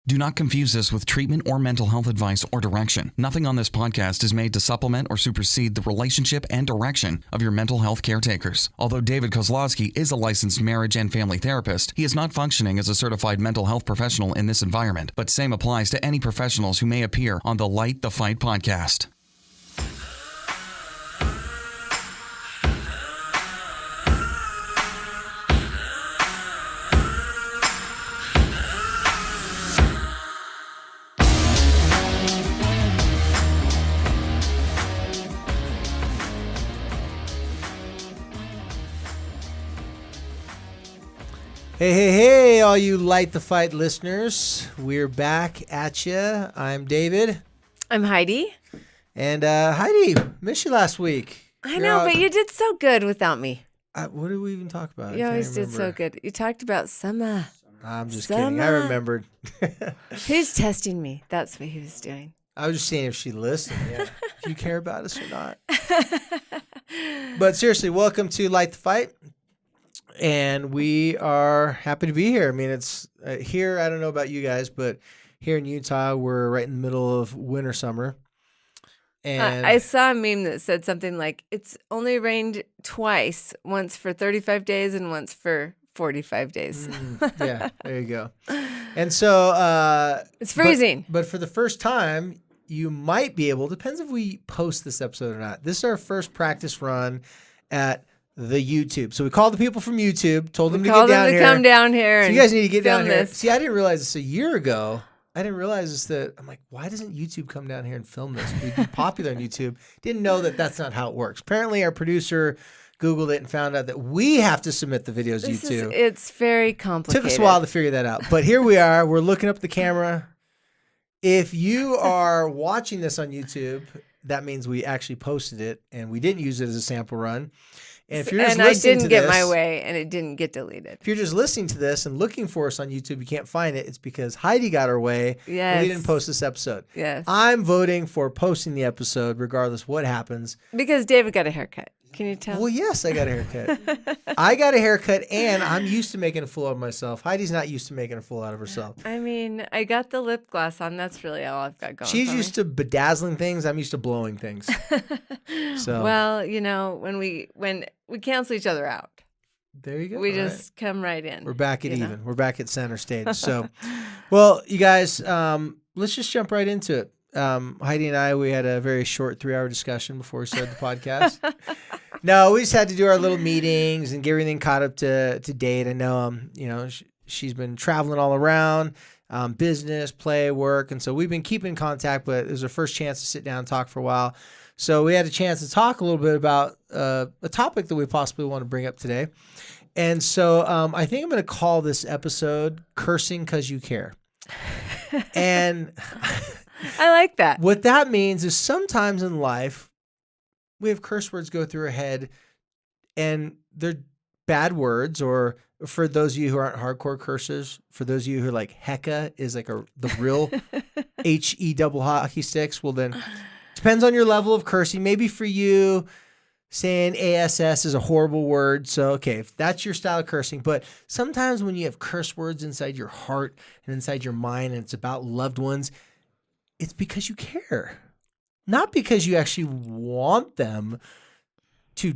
Do not confuse this with treatment or mental health advice or direction. Nothing on this podcast is made to supplement or supersede the relationship and direction of your mental health caretakers. Although David Kozlowski is a licensed marriage and family therapist, he is not functioning as a certified mental health professional in this environment, but same applies to any professionals who may appear on the Light the Fight podcast. Hey, all you Light the Fight listeners. We're back at you. I'm David. I'm Heidi. And Heidi, missed you last week. I know, but you did so good without me. What did we even talk about? You always did so good. You talked about summer. I'm just kidding. I remembered. He's testing me. That's what he was doing. I was just seeing if she listened. Yeah. Do you care about us or not? But seriously, welcome to Light the Fight. And we are happy to be here. I mean, it's here. I don't know about you guys, but here in Utah, we're right in the middle of winter, summer. And I saw a meme that said something like, it's only rained twice, once for 35 days and once for 45 days. Yeah, there you go. And so it's freezing. But for the first time, you might be able, depends if we post this episode or not. This is our first practice run at the YouTube. So we called the people from YouTube, told them to get down here. Come down here. So you guys need to get down here. This. See, I didn't realize this a year ago. I didn't realize this that I'm like, why doesn't YouTube come down here and film this? We'd be popular on YouTube. Didn't know that that's not how it works. Apparently, our producer Googled it and found out that we have to submit the videos to YouTube. It's very complicated. Took us a while to figure that out. But here we are. We're looking up at the camera. If you are watching this on YouTube, that means we actually posted it and we didn't use it as a sample run. And if you're just I listening didn't to get this, my way, and it didn't get deleted. If you're just listening to this and looking for us on YouTube, you can't find it. It's because Heidi got her way. Yes. And we didn't post this episode. Yes. I'm voting for posting the episode regardless what happens. Because David got a haircut. Can you tell? Well, yes, I got a haircut. I got a haircut, and I'm used to making a fool out of myself. Heidi's not used to making a fool out of herself. I mean, I got the lip gloss on. That's really all I've got going. She's used to bedazzling things. I'm used to blowing things. So well, you know, when we cancel each other out, there you go. we just come right in. We're back at even. We're back at center stage. So, well, you guys, let's just jump right into it. Heidi and I, we had a very short 3-hour discussion before we started the podcast. No, we just had to do our little meetings and get everything caught up to date. I know, she's been traveling all around, business, play, work. And so we've been keeping in contact, but it was our first chance to sit down and talk for a while. So we had a chance to talk a little bit about a topic that we possibly want to bring up today. And so I think I'm going to call this episode Cursing 'Cause You Care. And I like that. What that means is sometimes in life, we have curse words go through our head and they're bad words, or for those of you who aren't hardcore cursers, for those of you who are like hecka is like the real HE double hockey sticks, well then depends on your level of cursing. Maybe for you, saying ASS is a horrible word. So, okay, if that's your style of cursing. But sometimes when you have curse words inside your heart and inside your mind and it's about loved ones, it's because you care. Not because you actually want them to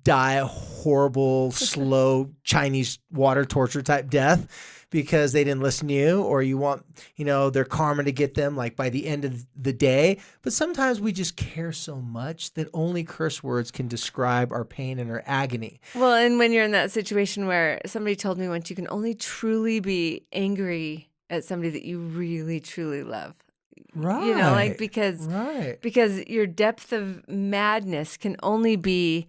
die a horrible, slow Chinese water torture type death because they didn't listen to you, or you want, their karma to get them like by the end of the day. But sometimes we just care so much that only curse words can describe our pain and our agony. Well, and when you're in that situation where somebody told me once, you can only truly be angry at somebody that you really, truly love. Right. Because your depth of madness can only be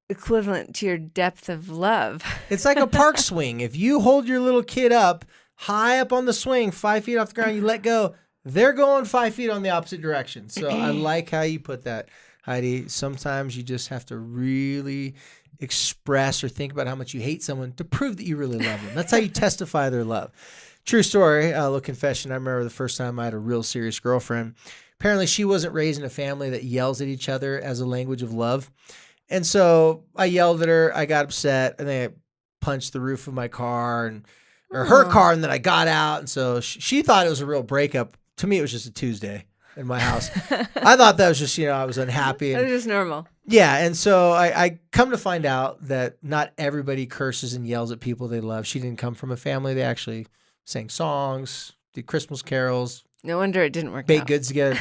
equivalent to your depth of love. It's like a park swing. If you hold your little kid up high up on the swing, 5 feet off the ground, you let go, they're going 5 feet on the opposite direction. So I like how you put that, Heidi. Sometimes you just have to really express or think about how much you hate someone to prove that you really love them. That's how you testify their love. True story, a little confession. I remember the first time I had a real serious girlfriend. Apparently she wasn't raised in a family that yells at each other as a language of love. And so I yelled at her. I got upset. And then I punched the roof of my car and or her Aw. car, and then I got out. And so she thought it was a real breakup. To me, it was just a Tuesday in my house. I thought that was just, I was unhappy. That And was just normal. yeah. And so I come to find out that not everybody curses and yells at people they love. She didn't come from a family. They actually sang songs, did Christmas carols, No wonder it didn't work baked out. goods together.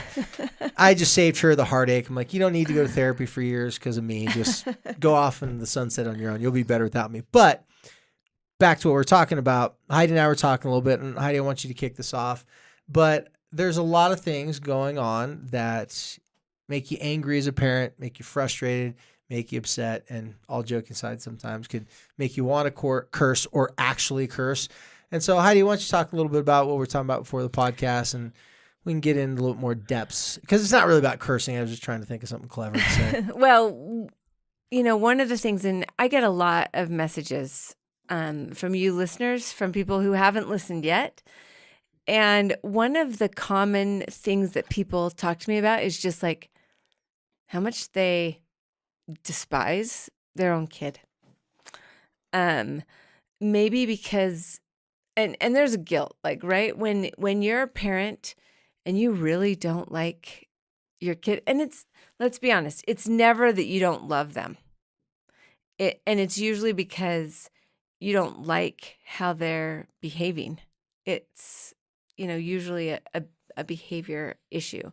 I just saved her the heartache. I'm like, you don't need to go to therapy for years because of me. Just go off in the sunset on your own. You'll be better without me. But back to what we're talking about. Heidi and I were talking a little bit, and Heidi, I want you to kick this off. But there's a lot of things going on that make you angry as a parent, make you frustrated, make you upset, and all joking aside, sometimes could make you want to curse or actually curse. And so, Heidi, why don't you talk a little bit about what we were talking about before the podcast, and we can get into a little more depths, because it's not really about cursing. I was just trying to think of something clever to say. Well, one of the things, and I get a lot of messages from you listeners, from people who haven't listened yet. And one of the common things that people talk to me about is just like how much they despise their own kid. Maybe because, and there's a guilt, like, right? When you're a parent and you really don't like your kid, and let's be honest, it's never that you don't love them. And it's usually because you don't like how they're behaving. It's, usually a behavior issue.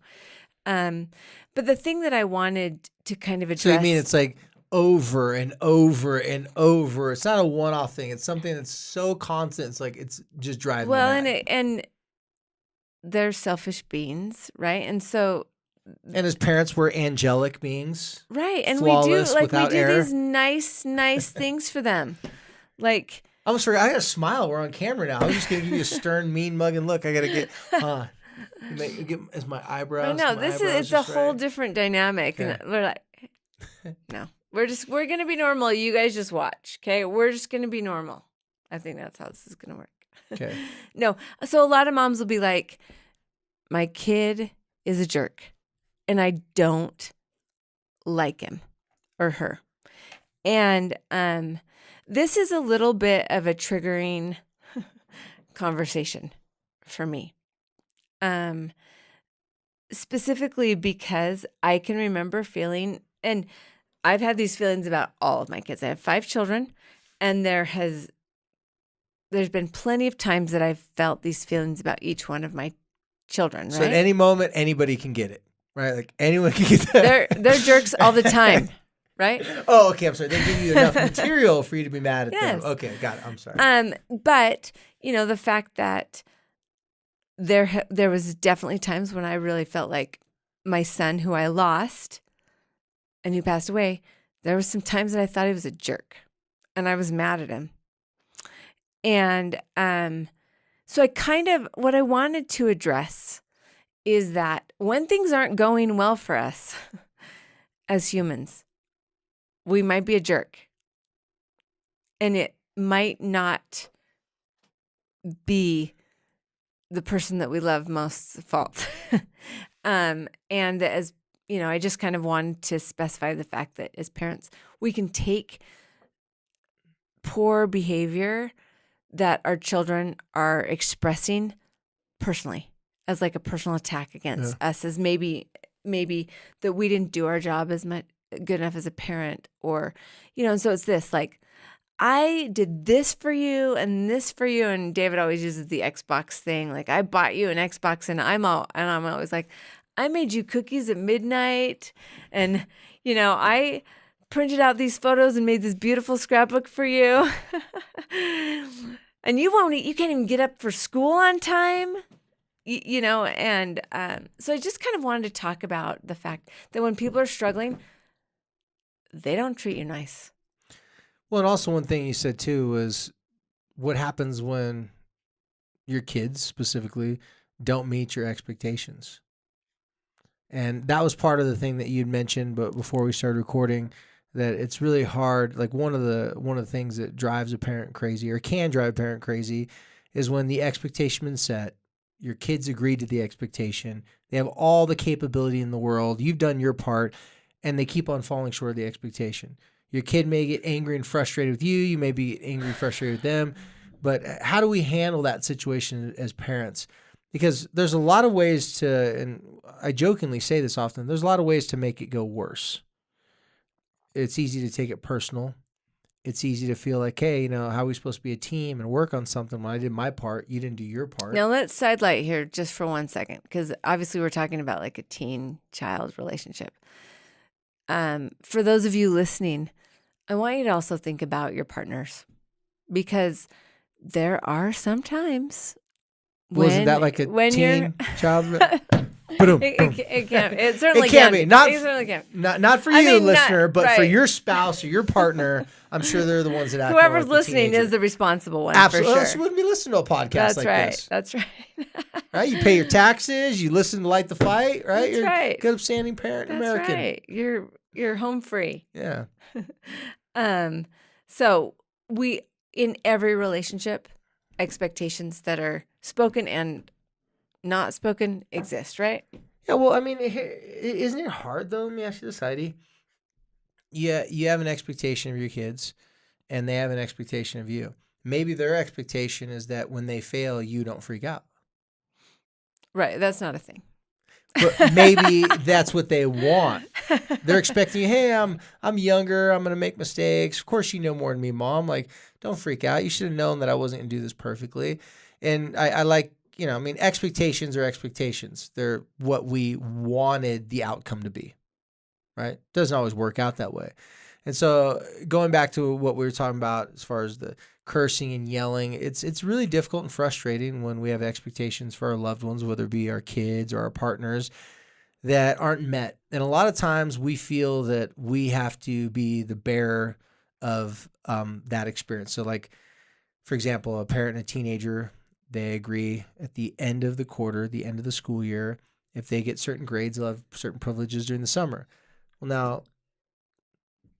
But the thing that I wanted to kind of address. So you mean it's like over and over and over? It's not a one-off thing. It's something that's so constant. It's like it's just driving me mad. And they're selfish beings, right? And so. And as parents, we're angelic beings. Right. And flawless, we without do error. these nice things for them. Like, I almost forgot. I got to smile. We're on camera now. I was just going to give you a stern, mean mugging look. I got to get, is my eyebrows? I know it's a whole right? different dynamic. Okay. And we're like, no, we're going to be normal. You guys just watch. Okay. We're just going to be normal. I think that's how this is going to work. Okay. No. So a lot of moms will be like, my kid is a jerk and I don't like him or her. And, this is a little bit of a triggering conversation for me. Specifically because I can remember feeling, and I've had these feelings about all of my kids. I have 5 children, and there's been plenty of times that I've felt these feelings about each one of my children, right? So at any moment, anybody can get it, right? Like anyone can get that. They're jerks all the time. Right? Oh, okay. I'm sorry. They give you enough material for you to be mad at Yes. them. Okay, got it. I'm sorry. But the fact that there was definitely times when I really felt like my son, who I lost and who passed away, there was some times that I thought he was a jerk, and I was mad at him. And so what I wanted to address is that when things aren't going well for us as humans, we might be a jerk, and it might not be the person that we love most's fault. And as I just kind of wanted to specify the fact that as parents, we can take poor behavior that our children are expressing personally as like a personal attack against us, as maybe that we didn't do our job as much good enough as a parent, or and so it's this, like, I did this for you and this for you, and David always uses the Xbox thing, like, I bought you an Xbox, and I'm always like, I made you cookies at midnight, and I printed out these photos and made this beautiful scrapbook for you. And you can't even get up for school on time. And so I just kind of wanted to talk about the fact that when people are struggling, they don't treat you nice. Well, and also one thing you said too was what happens when your kids specifically don't meet your expectations. And that was part of the thing that you'd mentioned, but before we started recording, that it's really hard. Like one of the things that drives a parent crazy, or can drive a parent crazy, is when the expectation is set. Your kids agreed to the expectation. They have all the capability in the world. You've done your part, and they keep on falling short of the expectation. Your kid may get angry and frustrated with you. You may be angry and frustrated with them. But how do we handle that situation as parents? Because there's a lot of ways to, and I jokingly say this often, there's a lot of ways to make it go worse. It's easy to take it personal. It's easy to feel like, hey, how are we supposed to be a team and work on something? When I did my part, you didn't do your part. Now let's sidelight here just for 1 second, because obviously we're talking about like a teen-child relationship. For those of you listening, I want you to also think about your partners, because there are some times Wasn't that like a teen-child? It certainly can be. It certainly can. Not for you, listener, but for your spouse or your partner. I'm sure they're the ones that act. Whoever's more like listening is the responsible one. Absolutely. For sure. Else you wouldn't be listening to a podcast like this. That's right. Right? You pay your taxes. You listen to Light the Fight. Right? That's You're right. a good, upstanding parent, That's American. right. You're home free. Yeah. So we, in every relationship, expectations that are spoken and not spoken exist, right? Yeah, well, I mean, isn't it hard, though? Let me ask you this, Heidi. Yeah, you have an expectation of your kids, and they have an expectation of you. Maybe their expectation is that when they fail, you don't freak out. Right, that's not a thing. But maybe that's what they want. They're expecting, hey, I'm younger, I'm going to make mistakes. Of course you know more than me, Mom. Like, don't freak out. You should have known that I wasn't going to do this perfectly. And I like, expectations are expectations. They're what we wanted the outcome to be, right? Doesn't always work out that way. And so going back to what we were talking about as far as the cursing and yelling, it's really difficult and frustrating when we have expectations for our loved ones, whether it be our kids or our partners, that aren't met. And a lot of times we feel that we have to be the bearer of that experience. So like, for example, a parent and a teenager, they agree at the end of the quarter, the end of the school year, if they get certain grades, they'll have certain privileges during the summer. Well, now,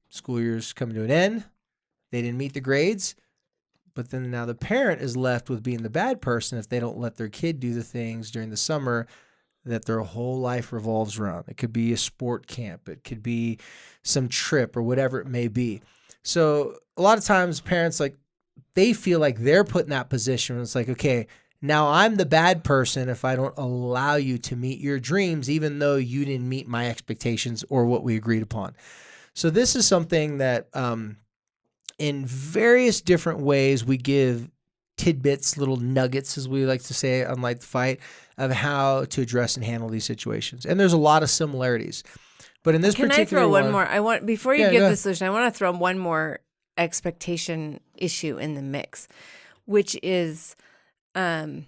school year's coming to an end. They didn't meet the grades. But then now the parent is left with being the bad person if they don't let their kid do the things during the summer that their whole life revolves around. It could be a sport camp. It could be some trip or whatever it may be. So a lot of times parents, they feel like they're put in that position. It's like, okay, now I'm the bad person if I don't allow you to meet your dreams, even though you didn't meet my expectations or what we agreed upon. So this is something that in various different ways we give tidbits, little nuggets, as we like to say on Light the Fight, of how to address and handle these situations. And there's a lot of similarities. But in this particular Can I throw one more? Before you give the solution, I want to throw one more expectation issue in the mix, which is, let's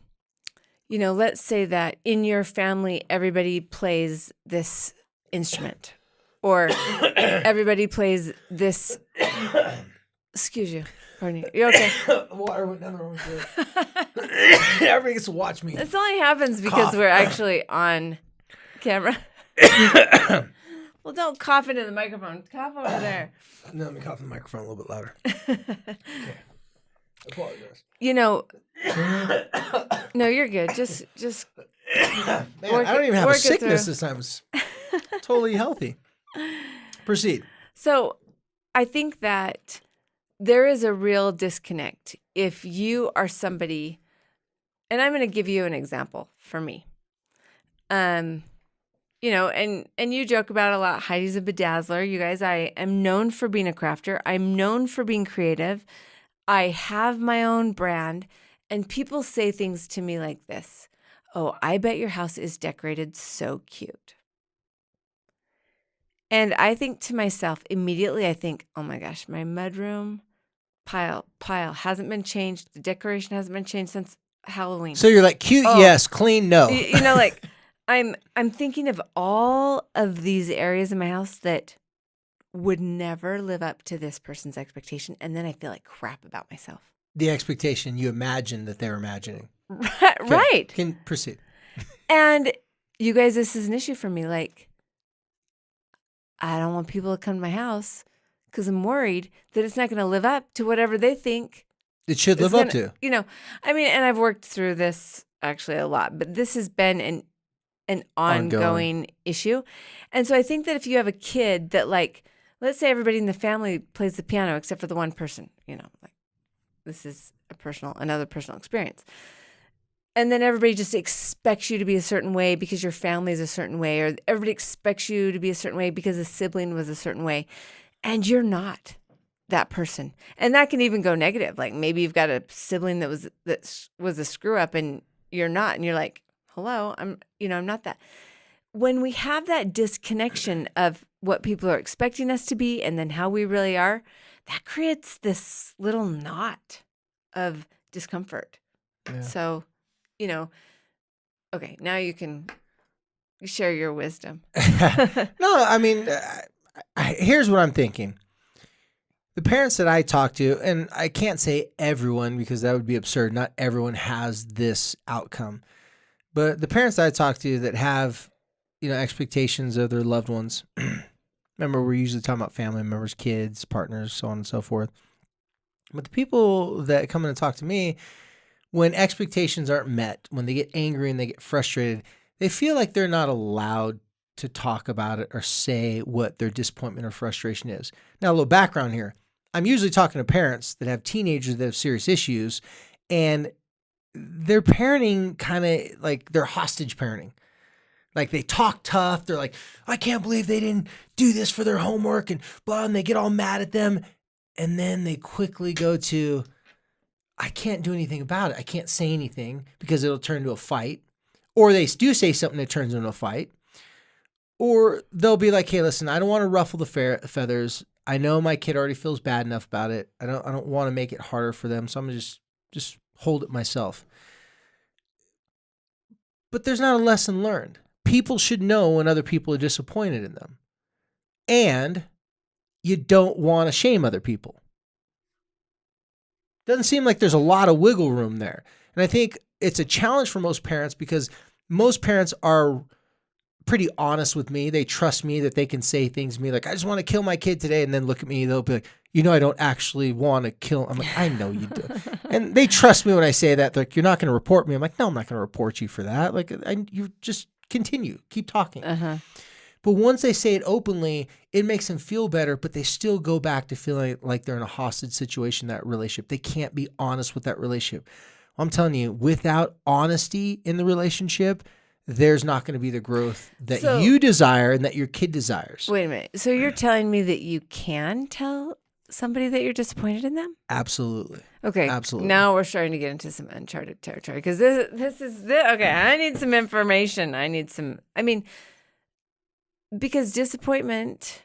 say that in your family, everybody plays this instrument or everybody plays this. Excuse you. Pardon you. You okay? Water went down the wrong way. Everybody gets to watch me. This only happens because we're actually on camera. Well, don't cough into the microphone. Cough over there. No, let me cough in the microphone a little bit louder. Okay. I apologize. No, you're good. Just Man, I don't even have a sickness this time. It's totally healthy. Proceed. So I think that there is a real disconnect if you are somebody, and I'm going to give you an example for me. And you joke about it a lot. Heidi's a bedazzler. You guys, I am known for being a crafter. I'm known for being creative. I have my own brand, and people say things to me like this. Oh, I bet your house is decorated so cute. And I think to myself, immediately I think, oh my gosh, my mudroom pile hasn't been changed. The decoration hasn't been changed since Halloween. So you're like, cute, yes, clean, no. I'm thinking of all of these areas in my house that would never live up to this person's expectation. And then I feel like crap about myself. The expectation you imagine that they're imagining. Right. Can proceed. And you guys, this is an issue for me. Like, I don't want people to come to my house because I'm worried that it's not going to live up to whatever they think it should live up to. And I've worked through this actually a lot, but this has been an ongoing issue. And so I think that if you have a kid that, like, let's say everybody in the family plays the piano except for the one person, this is another personal experience. And then everybody just expects you to be a certain way because your family is a certain way, or everybody expects you to be a certain way because a sibling was a certain way. And you're not that person. And that can even go negative. Like maybe you've got a sibling that was a screw up and you're not. And you're like, hello, I'm not that. When we have that disconnection of what people are expecting us to be and then how we really are, that creates this little knot of discomfort. Yeah. So, okay, now you can share your wisdom. No, I mean, here's what I'm thinking. The parents that I talk to, and I can't say everyone because that would be absurd. Not everyone has this outcome. But the parents that I talk to that have, expectations of their loved ones, remember we're usually talking about family members, kids, partners, so on and so forth. But the people that come in and talk to me, when expectations aren't met, when they get angry and they get frustrated, they feel like they're not allowed to talk about it or say what their disappointment or frustration is. Now, a little background here. I'm usually talking to parents that have teenagers that have serious issues, and they're parenting kind of like they're hostage parenting. Like they talk tough. They're like, I can't believe they didn't do this for their homework and blah, and they get all mad at them. And then they quickly go to, I can't do anything about it. I can't say anything because it'll turn into a fight. Or they do say something that turns into a fight. Or they'll be like, hey, listen, I don't want to ruffle the feathers. I know my kid already feels bad enough about it. I don't want to make it harder for them. So I'm going to just hold it myself. But there's not a lesson learned. People should know when other people are disappointed in them. And you don't want to shame other people. Doesn't seem like there's a lot of wiggle room there. And I think it's a challenge for most parents because most parents are pretty honest with me. They trust me that they can say things to me like, I just want to kill my kid today. And then look at me, they'll be like, I don't actually want to kill. I'm like, I know you do. And they trust me when I say that. They're like, you're not going to report me. I'm like, no, I'm not going to report you for that. Like, you just continue, keep talking. Uh-huh. But once they say it openly, it makes them feel better, but they still go back to feeling like they're in a hostage situation, that relationship. They can't be honest with that relationship. I'm telling you, without honesty in the relationship, there's not going to be the growth that you desire and that your kid desires. Wait a minute. So you're telling me that you can tell somebody that you're disappointed in them? Absolutely. Okay. Absolutely. Now we're starting to get into some uncharted territory because this is okay. I need some information. Because disappointment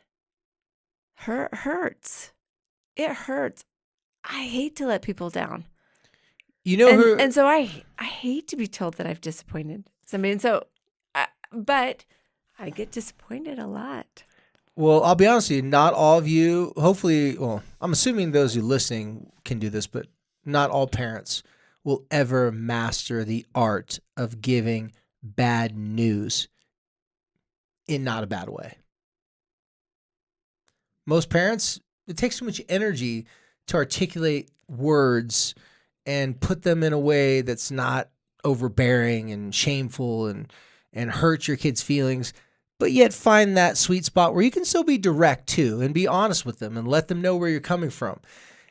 hurts. It hurts. I hate to let people down. And so I hate to be told that I've disappointed somebody. And so, but I get disappointed a lot. Well, I'll be honest with you, not all of you, hopefully, well, I'm assuming those who are listening can do this, but not all parents will ever master the art of giving bad news in not a bad way. Most parents, it takes too much energy to articulate words and put them in a way that's not overbearing and shameful and hurt your kids' feelings, but yet find that sweet spot where you can still be direct too and be honest with them and let them know where you're coming from.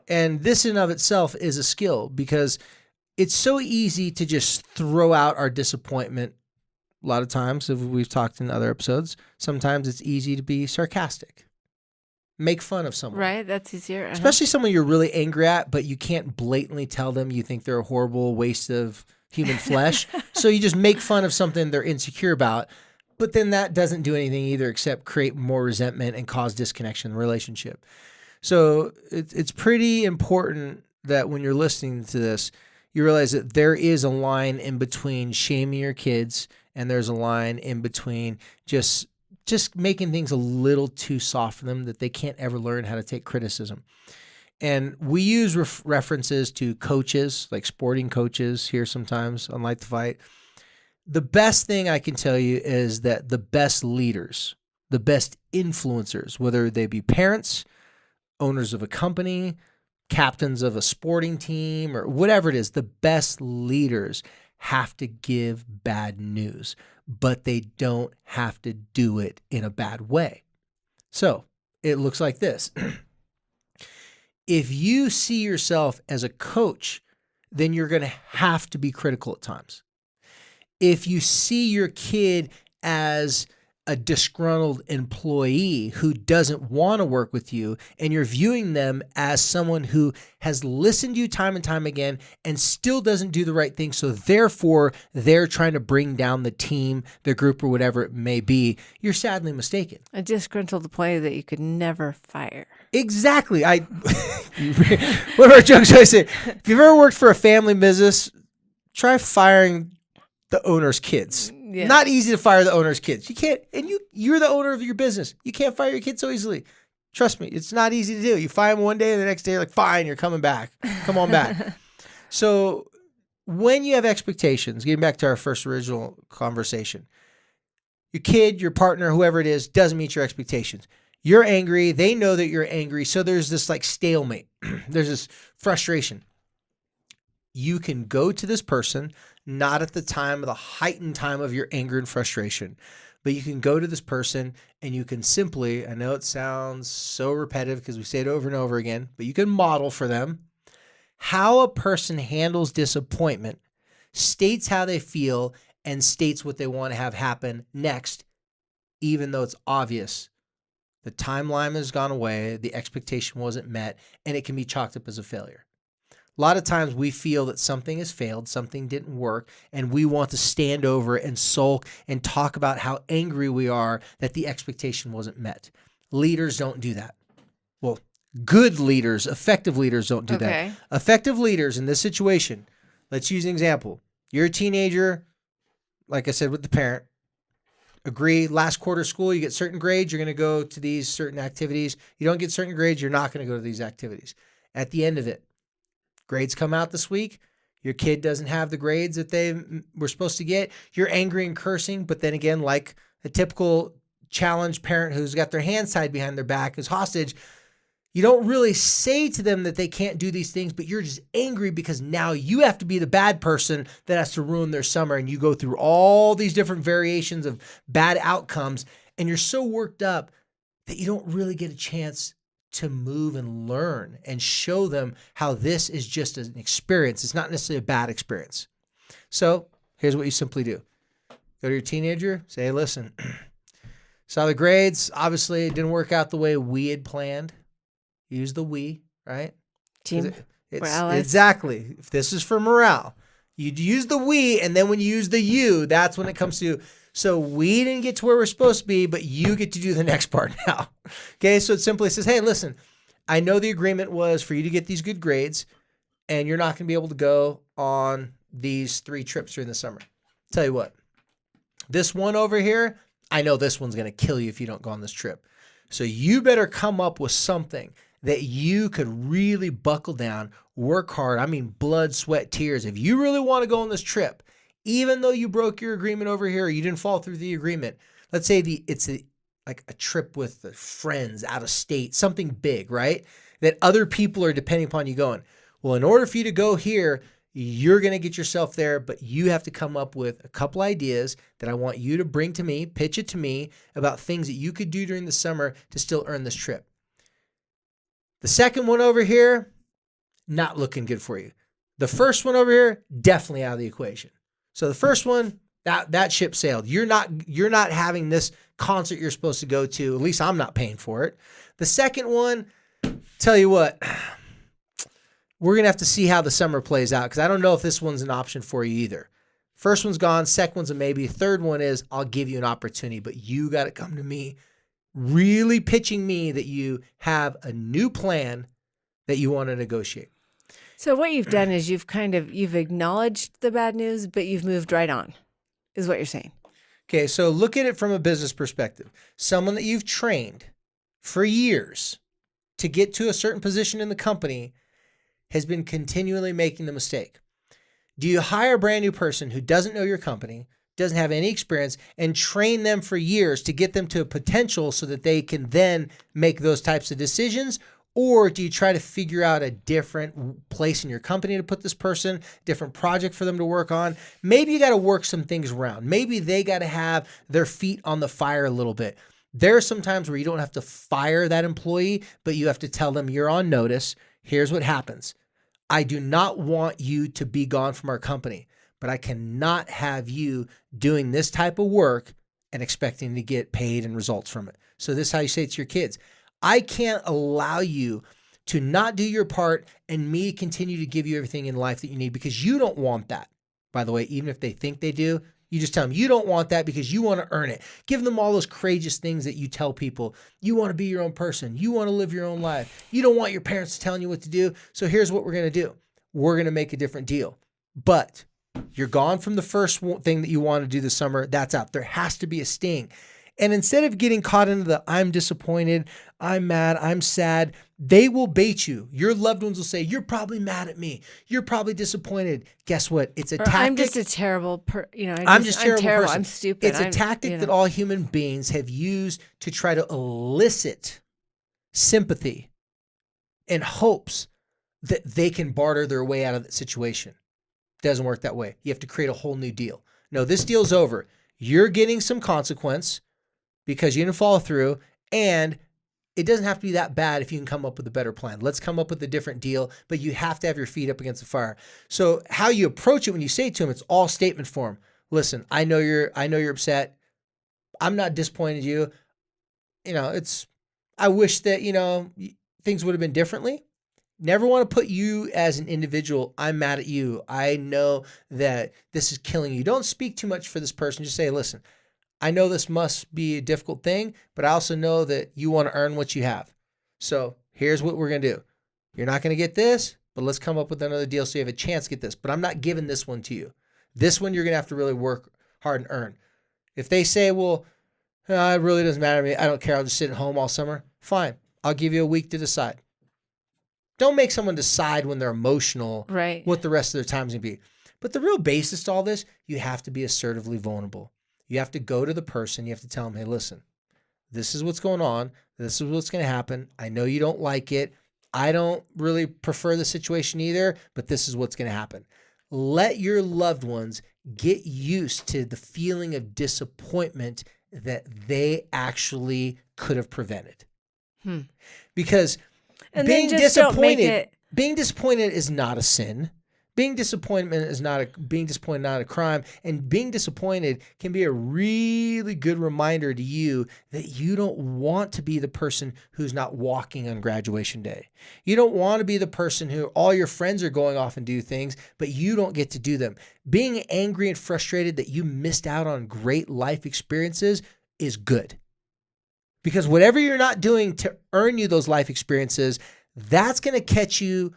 And this in of itself is a skill because it's so easy to just throw out our disappointment. A lot of times, if we've talked in other episodes, sometimes it's easy to be sarcastic. Make fun of someone. Right, that's easier. Uh-huh. Especially someone you're really angry at, but you can't blatantly tell them you think they're a horrible waste of human flesh. So you just make fun of something they're insecure about. But then that doesn't do anything either except create more resentment and cause disconnection in the relationship. So it's pretty important that when you're listening to this, you realize that there is a line in between shaming your kids and there's a line in between just making things a little too soft for them that they can't ever learn how to take criticism. And we use references to coaches, like sporting coaches here sometimes on Light the Fight. The best thing I can tell you is that the best leaders, the best influencers, whether they be parents, owners of a company, captains of a sporting team, or whatever it is, the best leaders have to give bad news, but they don't have to do it in a bad way. So it looks like this. If you see yourself as a coach, then you're going to have to be critical at times. If you see your kid as a disgruntled employee who doesn't want to work with you, and you're viewing them as someone who has listened to you time and time again and still doesn't do the right thing, so therefore they're trying to bring down the team, the group, or whatever it may be, you're sadly mistaken. A disgruntled employee that you could never fire. Exactly. One of our jokes I say, if you've ever worked for a family business, try firing the owner's kids. Yeah. Not easy to fire the owner's kids. You can't, and you're the owner of your business. You can't fire your kids so easily. Trust me, it's not easy to do. You fire them one day, and the next day you're like, fine, you're coming back. Come on back. So when you have expectations, getting back to our first original conversation, your kid, your partner, whoever it is, doesn't meet your expectations. You're angry. They know that you're angry. So there's this like stalemate. There's this frustration. You can go to this person, not at the time of the heightened time of your anger and frustration, but you can go to this person and you can simply, I know it sounds so repetitive because we say it over and over again, but you can model for them how a person handles disappointment, states how they feel, and states what they want to have happen next, even though it's obvious. The timeline has gone away, the expectation wasn't met, and it can be chalked up as a failure. A lot of times we feel that something has failed, something didn't work, and we want to stand over and sulk and talk about how angry we are that the expectation wasn't met. Leaders don't do that. Well, good leaders, effective leaders don't do that. Effective leaders in this situation, let's use an example. You're a teenager, like I said with the parent, agree last quarter of school, you get certain grades, you're going to go to these certain activities. You don't get certain grades, you're not going to go to these activities. At the end of it, grades come out this week. Your kid doesn't have the grades that they were supposed to get. You're angry and cursing, but then again, like a typical challenged parent who's got their hands tied behind their back is hostage, you don't really say to them that they can't do these things, but you're just angry because now you have to be the bad person that has to ruin their summer, and you go through all these different variations of bad outcomes, and you're so worked up that you don't really get a chance to move and learn and show them how this is just an experience. It's not necessarily a bad experience. So here's what you simply do. Go to your teenager, say, hey, listen, saw the grades. Obviously, it didn't work out the way we had planned. Use the we, right? Team morale. Exactly. If this is for morale, you'd use the we, and then when you use the you, that's when it comes to, so we didn't get to where we're supposed to be, but you get to do the next part now. Okay, so it simply says, hey, listen, I know the agreement was for you to get these good grades, and you're not going to be able to go on these 3 trips during the summer. Tell you what, this one over here, I know this one's going to kill you if you don't go on this trip. So you better come up with something that you could really buckle down, work hard. I mean, blood, sweat, tears. If you really want to go on this trip, even though you broke your agreement over here, or you didn't follow through the agreement. Let's say it's like a trip with the friends out of state, something big, right? That other people are depending upon you going. Well, in order for you to go here, you're going to get yourself there, but you have to come up with a couple ideas that I want you to bring to me, pitch it to me about things that you could do during the summer to still earn this trip. The second one over here, not looking good for you. The first one over here, definitely out of the equation. So the first one, that ship sailed. You're not having this concert you're supposed to go to. At least I'm not paying for it. The second one, tell you what, we're going to have to see how the summer plays out because I don't know if this one's an option for you either. First one's gone. Second one's a maybe. Third one is I'll give you an opportunity, but you got to come to me really pitching me that you have a new plan that you want to negotiate. So what you've done is you've acknowledged the bad news, but you've moved right on, is what you're saying. Okay, so look at it from a business perspective. Someone that you've trained for years to get to a certain position in the company has been continually making the mistake. Do you hire a brand new person who doesn't know your company, doesn't have any experience, and train them for years to get them to a potential so that they can then make those types of decisions? Or do you try to figure out a different place in your company to put this person, different project for them to work on? Maybe you got to work some things around. Maybe they got to have their feet on the fire a little bit. There are some times where you don't have to fire that employee, but you have to tell them you're on notice. Here's what happens. I do not want you to be gone from our company, but I cannot have you doing this type of work and expecting to get paid and results from it. So this is how you say it to your kids. I can't allow you to not do your part and me continue to give you everything in life that you need because you don't want that. By the way, even if they think they do, you just tell them you don't want that because you want to earn it. Give them all those courageous things that you tell people. You want to be your own person. You want to live your own life. You don't want your parents telling you what to do. So here's what we're going to do. We're going to make a different deal. But you're gone from the first thing that you want to do this summer. That's out. There has to be a sting. And instead of getting caught into the I'm disappointed, I'm mad, I'm sad, they will bait you. Your loved ones will say, you're probably mad at me. You're probably disappointed. Guess what? It's a tactic. I'm just a terrible I'm just terrible person. I'm stupid. It's a tactic that all human beings have used to try to elicit sympathy in hopes that they can barter their way out of that situation. Doesn't work that way. You have to create a whole new deal. No, this deal's over. You're getting some consequence because you didn't follow through, and it doesn't have to be that bad if you can come up with a better plan. Let's come up with a different deal, but you have to have your feet up against the fire. So how you approach it when you say it to them, it's all statement form. Listen, I know you're upset. I'm not disappointed in you. I wish that, things would have been differently. Never want to put you as an individual. I'm mad at you. I know that this is killing you. Don't speak too much for this person. Just say, listen, I know this must be a difficult thing, but I also know that you want to earn what you have. So here's what we're going to do. You're not going to get this, but let's come up with another deal so you have a chance to get this. But I'm not giving this one to you. This one you're going to have to really work hard and earn. If they say, well, it really doesn't matter to me. I don't care. I'll just sit at home all summer. Fine. I'll give you a week to decide. Don't make someone decide when they're emotional what the rest of their time is going to be. But the real basis to all this, you have to be assertively vulnerable. You have to go to the person. You have to tell them, hey, listen, this is what's going on. This is what's going to happen. I know you don't like it. I don't really prefer the situation either, but this is what's going to happen. Let your loved ones get used to the feeling of disappointment that they actually could have prevented. Because being disappointed is not a sin. Being disappointed is not a crime, and being disappointed can be a really good reminder to you that you don't want to be the person who's not walking on graduation day. You don't want to be the person who all your friends are going off and do things, but you don't get to do them. Being angry and frustrated that you missed out on great life experiences is good. Because whatever you're not doing to earn you those life experiences, that's going to catch you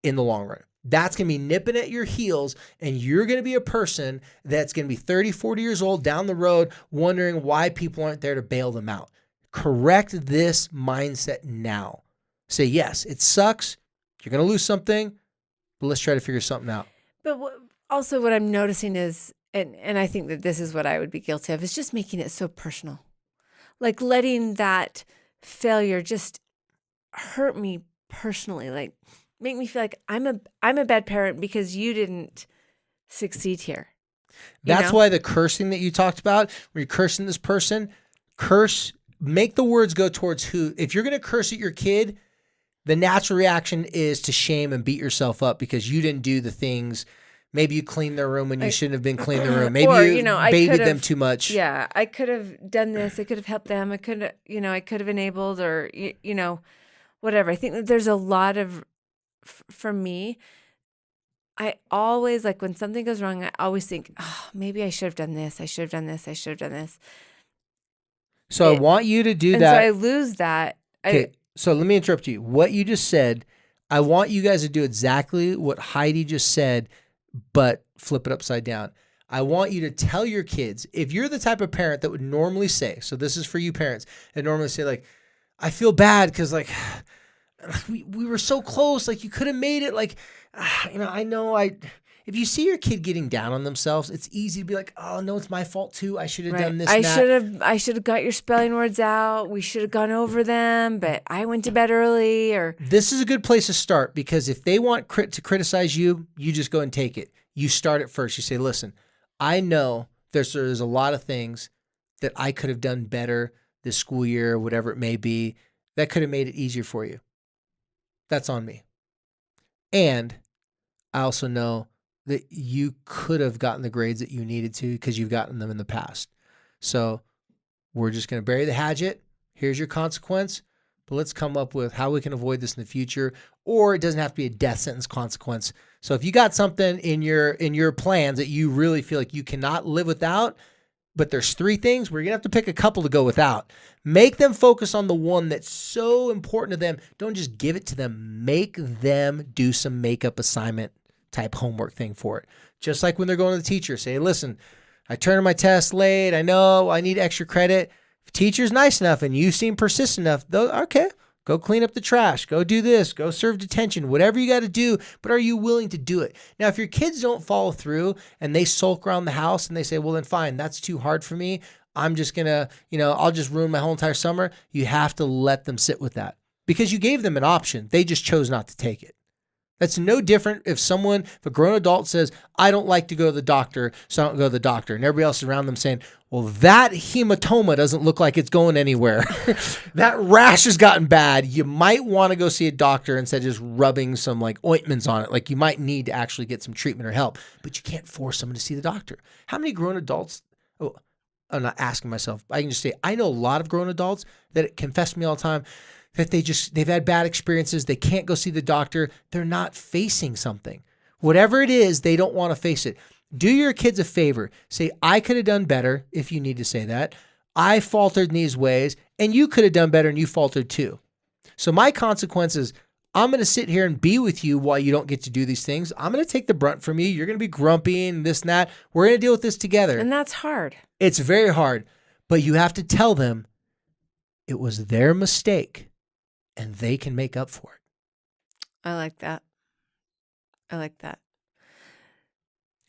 in the long run. That's going to be nipping at your heels, and you're going to be a person that's going to be 30, 40 years old down the road wondering why people aren't there to bail them out. Correct this mindset now. Say, yes, it sucks. You're going to lose something, but let's try to figure something out. But also what I'm noticing is, and I think that this is what I would be guilty of, is just making it so personal. Like letting that failure just hurt me personally, like make me feel like I'm a bad parent because you didn't succeed here. That's why the cursing that you talked about, where you're cursing this person, make the words go towards who. If you're going to curse at your kid, the natural reaction is to shame and beat yourself up because you didn't do the things. Maybe you cleaned their room when you shouldn't have been cleaning the room. Maybe you babied them too much. Yeah, I could have done this. I could have helped them. I could have enabled or, whatever. I think that there's a lot of, for me, I always, like when something goes wrong, I always think, maybe I should have done this. I should have done this. I should have done this. So I want you to do and that. So I lose that. Okay, so let me interrupt you. What you just said, I want you guys to do exactly what Heidi just said, but flip it upside down. I want you to tell your kids, if you're the type of parent that would normally say, so this is for you parents, that normally say like, I feel bad because like we were so close, like you could have made it, like, if you see your kid getting down on themselves, it's easy to be like, oh no, it's my fault too. I should have done this. I should have got your spelling words out. We should have gone over them, but I went to bed early. Or this is a good place to start because if they want to criticize you, you just go and take it. You start it first. You say, listen, I know there's a lot of things that I could have done better this school year, whatever it may be, that could have made it easier for you. That's on me. And I also know that you could have gotten the grades that you needed to because you've gotten them in the past. So we're just going to bury the hatchet. Here's your consequence. But let's come up with how we can avoid this in the future. Or it doesn't have to be a death sentence consequence. So if you got something in your plans that you really feel like you cannot live without, but there's 3 things, we're going to have to pick a couple to go without. Make them focus on the one that's so important to them. Don't just give it to them. Make them do some makeup assignment type homework thing for it. Just like when they're going to the teacher, say, listen, I turned in my test late. I know I need extra credit. If teacher's nice enough and you seem persistent enough, okay, go clean up the trash. Go do this. Go serve detention. Whatever you got to do, but are you willing to do it? Now, if your kids don't follow through and they sulk around the house and they say, well, then fine, that's too hard for me. I'm just going to, I'll just ruin my whole entire summer. You have to let them sit with that because you gave them an option. They just chose not to take it. That's no different if a grown adult says, I don't like to go to the doctor, so I don't go to the doctor. And everybody else around them saying, well, that hematoma doesn't look like it's going anywhere. That rash has gotten bad. You might want to go see a doctor instead of just rubbing some ointments on it. Like you might need to actually get some treatment or help, but you can't force someone to see the doctor. How many grown adults, I'm not asking myself, I can just say, I know a lot of grown adults that confess to me all the time that they've had bad experiences. They can't go see the doctor. They're not facing something. Whatever it is, they don't want to face it. Do your kids a favor. Say, I could have done better if you need to say that. I faltered in these ways and you could have done better and you faltered too. So my consequence is I'm going to sit here and be with you while you don't get to do these things. I'm going to take the brunt from you. You're going to be grumpy and this and that. We're going to deal with this together. And that's hard. It's very hard, but you have to tell them it was their mistake. And they can make up for it. I like that.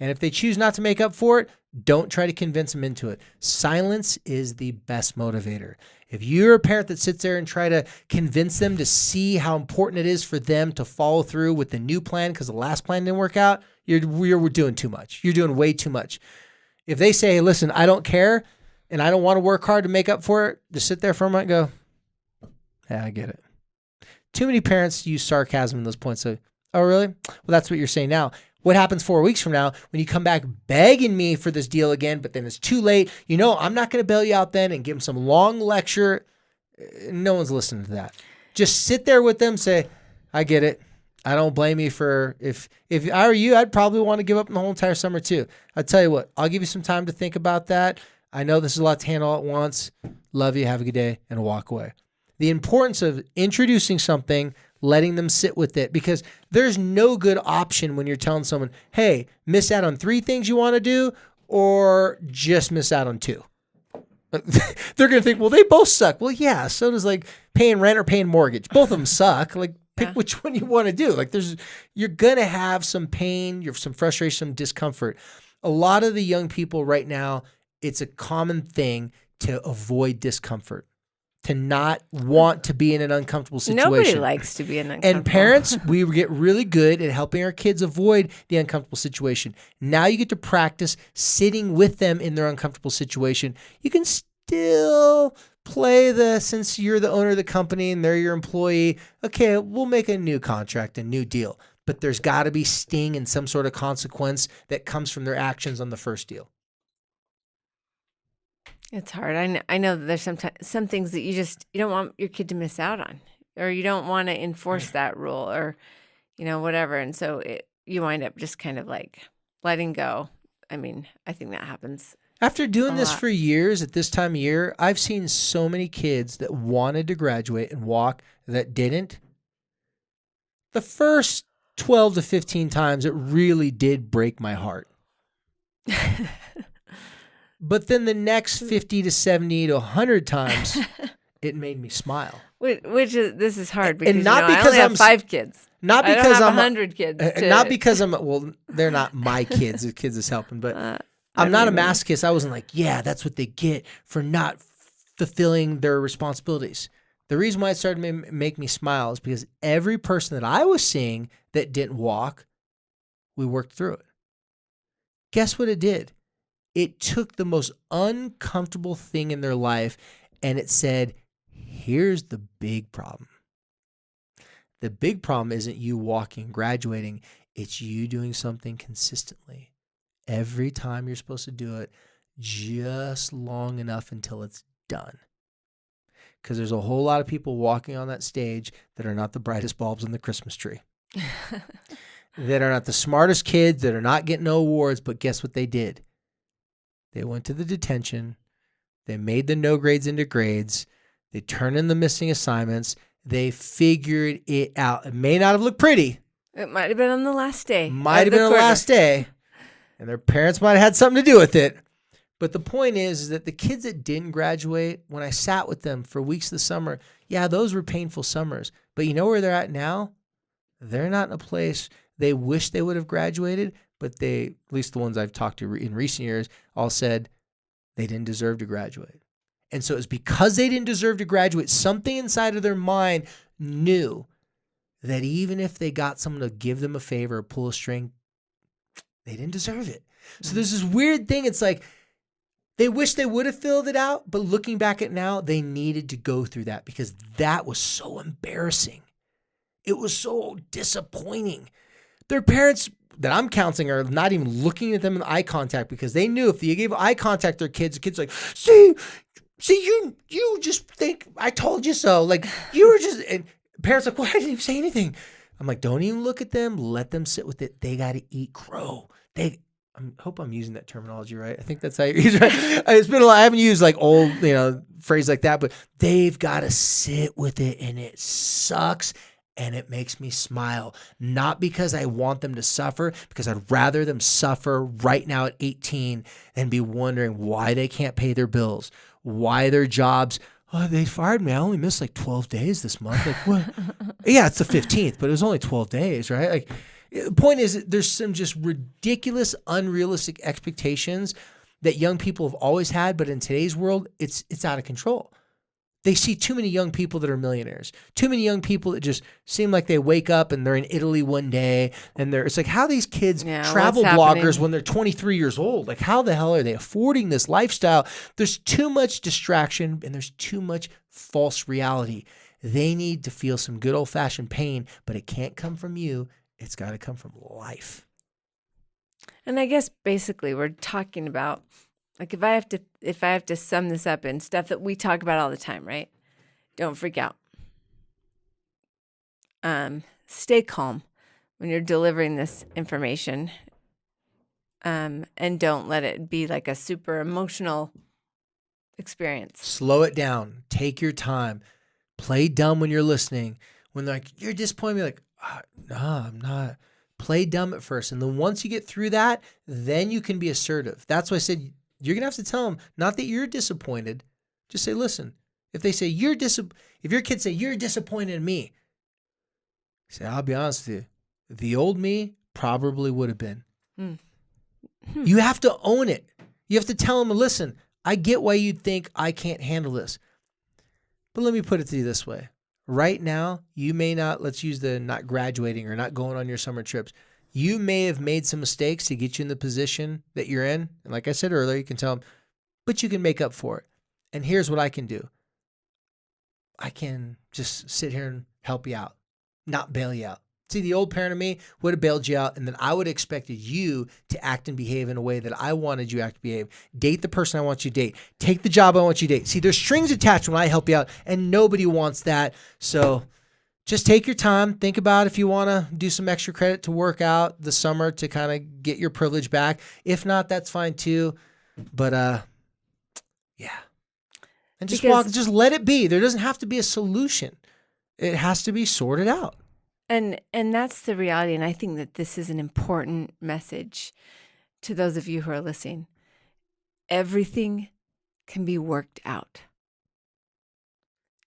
And if they choose not to make up for it, don't try to convince them into it. Silence is the best motivator. If you're a parent that sits there and try to convince them to see how important it is for them to follow through with the new plan because the last plan didn't work out, you're doing too much. You're doing way too much. If they say, hey, listen, I don't care and I don't want to work hard to make up for it, just sit there for a moment and go, yeah, I get it. Too many parents use sarcasm in those points of, oh, really? Well, that's what you're saying now. What happens 4 weeks from now when you come back begging me for this deal again, but then it's too late? I'm not going to bail you out then and give them some long lecture. No one's listening to that. Just sit there with them, say, I get it. I don't blame you for, if I were you, I'd probably want to give up the whole entire summer too. I'll tell you what, I'll give you some time to think about that. I know this is a lot to handle at once. Love you. Have a good day and walk away. The importance of introducing something, letting them sit with it, because there's no good option when you're telling someone, hey, miss out on 3 things you want to do or just miss out on 2. They're going to think, well, they both suck. Well, yeah, so does paying rent or paying mortgage. Both of them suck. Pick which one you want to do. You're going to have some pain, some frustration, some discomfort. A lot of the young people right now, it's a common thing to avoid discomfort. To not want to be in an uncomfortable situation. Nobody likes to be in an uncomfortable. And parents, we get really good at helping our kids avoid the uncomfortable situation. Now you get to practice sitting with them in their uncomfortable situation. You can still play since you're the owner of the company and they're your employee, okay, we'll make a new contract, a new deal. But there's got to be sting and some sort of consequence that comes from their actions on the first deal. It's hard. I know that there's some things that you don't want your kid to miss out on, or you don't want to enforce that rule, or whatever. And so you wind up just kind of letting go. I mean, I think that happens. After doing this for years, at this time of year, I've seen so many kids that wanted to graduate and walk that didn't. The first 12 to 15 times, it really did break my heart. But then the next 50 to 70 to 100 times, it made me smile. This is hard because and not because I only have 5 kids. Not because I don't have I'm 100 kids. Not because they're not my kids. The kids is helping, but I'm not a masochist. I wasn't yeah, that's what they get for not fulfilling their responsibilities. The reason why it started to make me smile is because every person that I was seeing that didn't walk, we worked through it. Guess what it did? It took the most uncomfortable thing in their life and it said, here's the big problem. The big problem isn't you walking, graduating. It's you doing something consistently. Every time you're supposed to do it, just long enough until it's done. Because there's a whole lot of people walking on that stage that are not the brightest bulbs in the Christmas tree. That are not the smartest kids, that are not getting no awards, but guess what they did? They went to the detention. They made the no grades into grades. They turned in the missing assignments. They figured it out. It may not have looked pretty. It might have been on the last day. Might have been on the last day. And their parents might have had something to do with it. But the point is that the kids that didn't graduate, when I sat with them for weeks of the summer, yeah, those were painful summers. But you know where they're at now? They're not in a place they wish they would have graduated, but they, at least the ones I've talked to in recent years, all said they didn't deserve to graduate. And so it's because they didn't deserve to graduate, something inside of their mind knew that even if they got someone to give them a favor or pull a string, they didn't deserve it. So there's this weird thing. It's like they wish they would have filled it out, but looking back at now, they needed to go through that because that was so embarrassing. It was so disappointing. Their parents that I'm counseling are not even looking at them in eye contact because they knew if you gave eye contact to their kids, the kid's like, see, you just think I told you so. Like you were just, and parents are like, well, I didn't even say anything. I'm like, don't even look at them. Let them sit with it. They got to eat crow. I hope I'm using that terminology right. I think that's how you use it. Right? It's been a lot. I haven't used like old, phrase like that, but they've got to sit with it and it sucks. And it makes me smile, not because I want them to suffer, because I'd rather them suffer right now at 18 than be wondering why they can't pay their bills, why their jobs, oh, they fired me. I only missed like 12 days this month. Like, what? Yeah, it's the 15th, but it was only 12 days, right? Like, the point is there's some just ridiculous, unrealistic expectations that young people have always had, but in today's world, it's out of control. They see too many young people that are millionaires, too many young people that just seem like they wake up and they're in Italy one day and it's like, how these kids travel bloggers when they're 23 years old? Like, how the hell are they affording this lifestyle? There's too much distraction and there's too much false reality. They need to feel some good old fashioned pain, but it can't come from you. It's got to come from life. And I guess basically we're talking about, like if I have to sum this up in stuff that we talk about all the time, right? Don't freak out. Stay calm when you're delivering this information. And don't let it be like a super emotional experience. Slow it down. Take your time. Play dumb when you're listening. When they're like, you're disappointed, you're like, no, I'm not. Play dumb at first. And then once you get through that, then you can be assertive. That's why I said, you're going to have to tell them, not that you're disappointed. Just say, listen, if they say if your kids say, you're disappointed in me, say, I'll be honest with you. The old me probably would have been. You have to own it. You have to tell them, listen, I get why you think I can't handle this. But let me put it to you this way. Right now, you may not, let's use the not graduating or not going on your summer trips. You may have made some mistakes to get you in the position that you're in. And like I said earlier, you can tell them, but you can make up for it. And here's what I can do. I can just sit here and help you out, not bail you out. See, the old parent of me would have bailed you out, and then I would have expected you to act and behave in a way that I wanted you to act and behave. Date the person I want you to date. Take the job I want you to date. See, there's strings attached when I help you out, and nobody wants that. So just take your time. Think about if you want to do some extra credit to work out the summer to kind of get your privilege back. If not, that's fine too. But yeah. And just let it be. There doesn't have to be a solution. It has to be sorted out. And that's the reality. And I think that this is an important message to those of you who are listening. Everything can be worked out.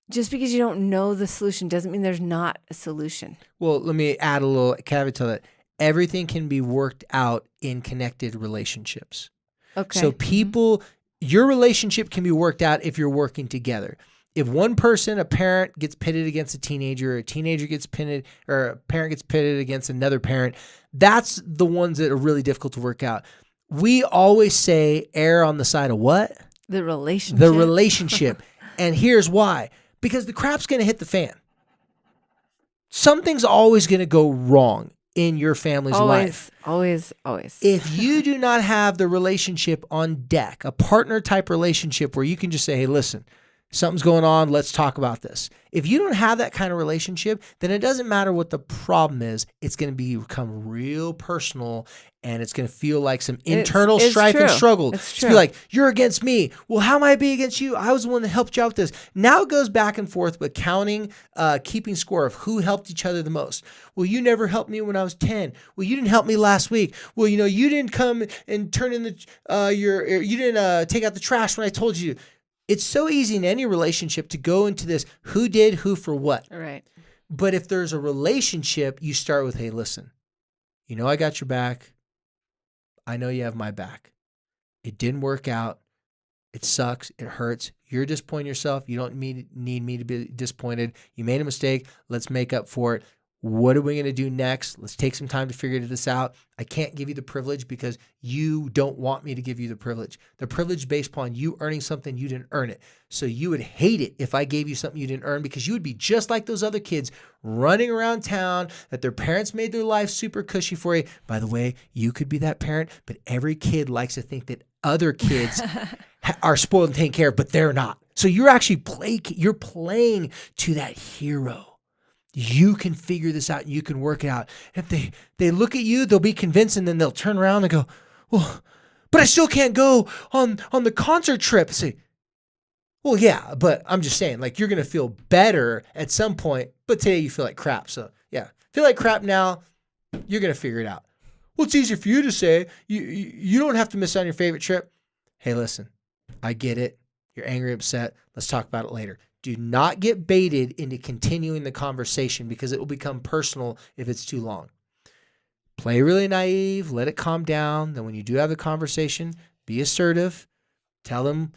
Just because you don't know the solution doesn't mean there's not a solution. Well, let me add a little caveat to that. Everything can be worked out in connected relationships. Okay. So your relationship can be worked out if you're working together. If one person, a parent, gets pitted against a teenager, or a teenager gets pitted, or a parent gets pitted against another parent, that's the ones that are really difficult to work out. We always say err on the side of what? The relationship. The relationship. And here's why. Because the crap's going to hit the fan. Something's always going to go wrong in your family's life. Always. If you do not have the relationship on deck, a partner type relationship where you can just say, hey, listen, something's going on. Let's talk about this. If you don't have that kind of relationship, then it doesn't matter what the problem is. It's going to become real personal, and it's going to feel like some internal strife and struggle. It's to true. be like, you're against me. Well, how am I being against you? I was the one that helped you out with this. Now it goes back and forth with counting, keeping score of who helped each other the most. Well, you never helped me when I was 10. Well, you didn't help me last week. Well, you didn't come and turn in you didn't take out the trash when I told you to. It's so easy in any relationship to go into this who did who for what. Right. But if there's a relationship, you start with, hey, listen, I got your back. I know you have my back. It didn't work out. It sucks. It hurts. You're disappointing yourself. You don't need me to be disappointed. You made a mistake. Let's make up for it. What are we going to do next? Let's take some time to figure this out. I can't give you the privilege because you don't want me to give you the privilege. The privilege based upon you earning something, you didn't earn it. So you would hate it if I gave you something you didn't earn, because you would be just like those other kids running around town that their parents made their life super cushy for you. By the way, you could be that parent, but every kid likes to think that other kids are spoiled and taken care of, but they're not. So you're actually playing to that hero. You can figure this out and you can work it out. If they look at you, they'll be convinced, and then they'll turn around and go, well, but I still can't go on the concert trip. Say, well, yeah, but I'm just saying, like, you're going to feel better at some point, but today you feel like crap. So yeah, feel like crap now, you're going to figure it out. Well, it's easier for you to say. You don't have to miss out on your favorite trip. Hey, listen, I get it. You're angry, upset. Let's talk about it later. Do not get baited into continuing the conversation, because it will become personal if it's too long. Play really naive, let it calm down. Then when you do have the conversation, be assertive. Tell them,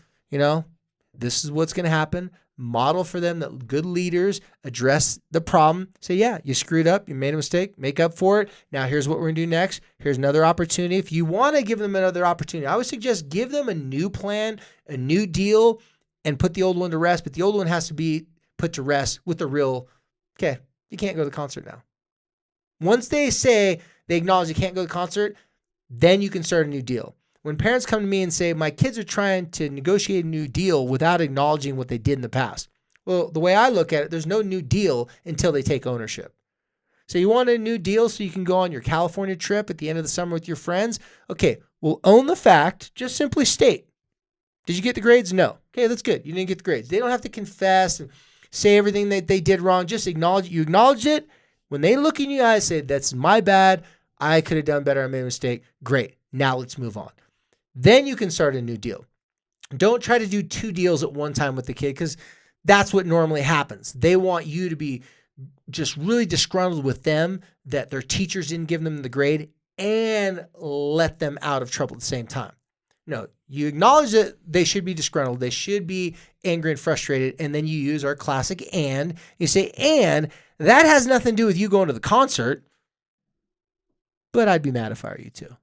this is what's going to happen. Model for them that good leaders address the problem. Say, yeah, you screwed up. You made a mistake. Make up for it. Now here's what we're going to do next. Here's another opportunity. If you want to give them another opportunity, I would suggest give them a new plan, a new deal, and put the old one to rest. But the old one has to be put to rest with the real, okay, you can't go to the concert now. Once they acknowledge you can't go to the concert, then you can start a new deal. When parents come to me and say, my kids are trying to negotiate a new deal without acknowledging what they did in the past. Well, the way I look at it, there's no new deal until they take ownership. So you want a new deal so you can go on your California trip at the end of the summer with your friends? Okay, well, own the fact. Just simply state, did you get the grades? No. Okay, that's good. You didn't get the grades. They don't have to confess and say everything that they did wrong. Just acknowledge it. You acknowledge it. When they look in your eyes, say, that's my bad. I could have done better. I made a mistake. Great. Now let's move on. Then you can start a new deal. Don't try to do 2 deals at one time with the kid, because that's what normally happens. They want you to be just really disgruntled with them that their teachers didn't give them the grade and let them out of trouble at the same time. No, you acknowledge that they should be disgruntled. They should be angry and frustrated. And then you use our classic and. You say, and that has nothing to do with you going to the concert, but I'd be mad if I were you too.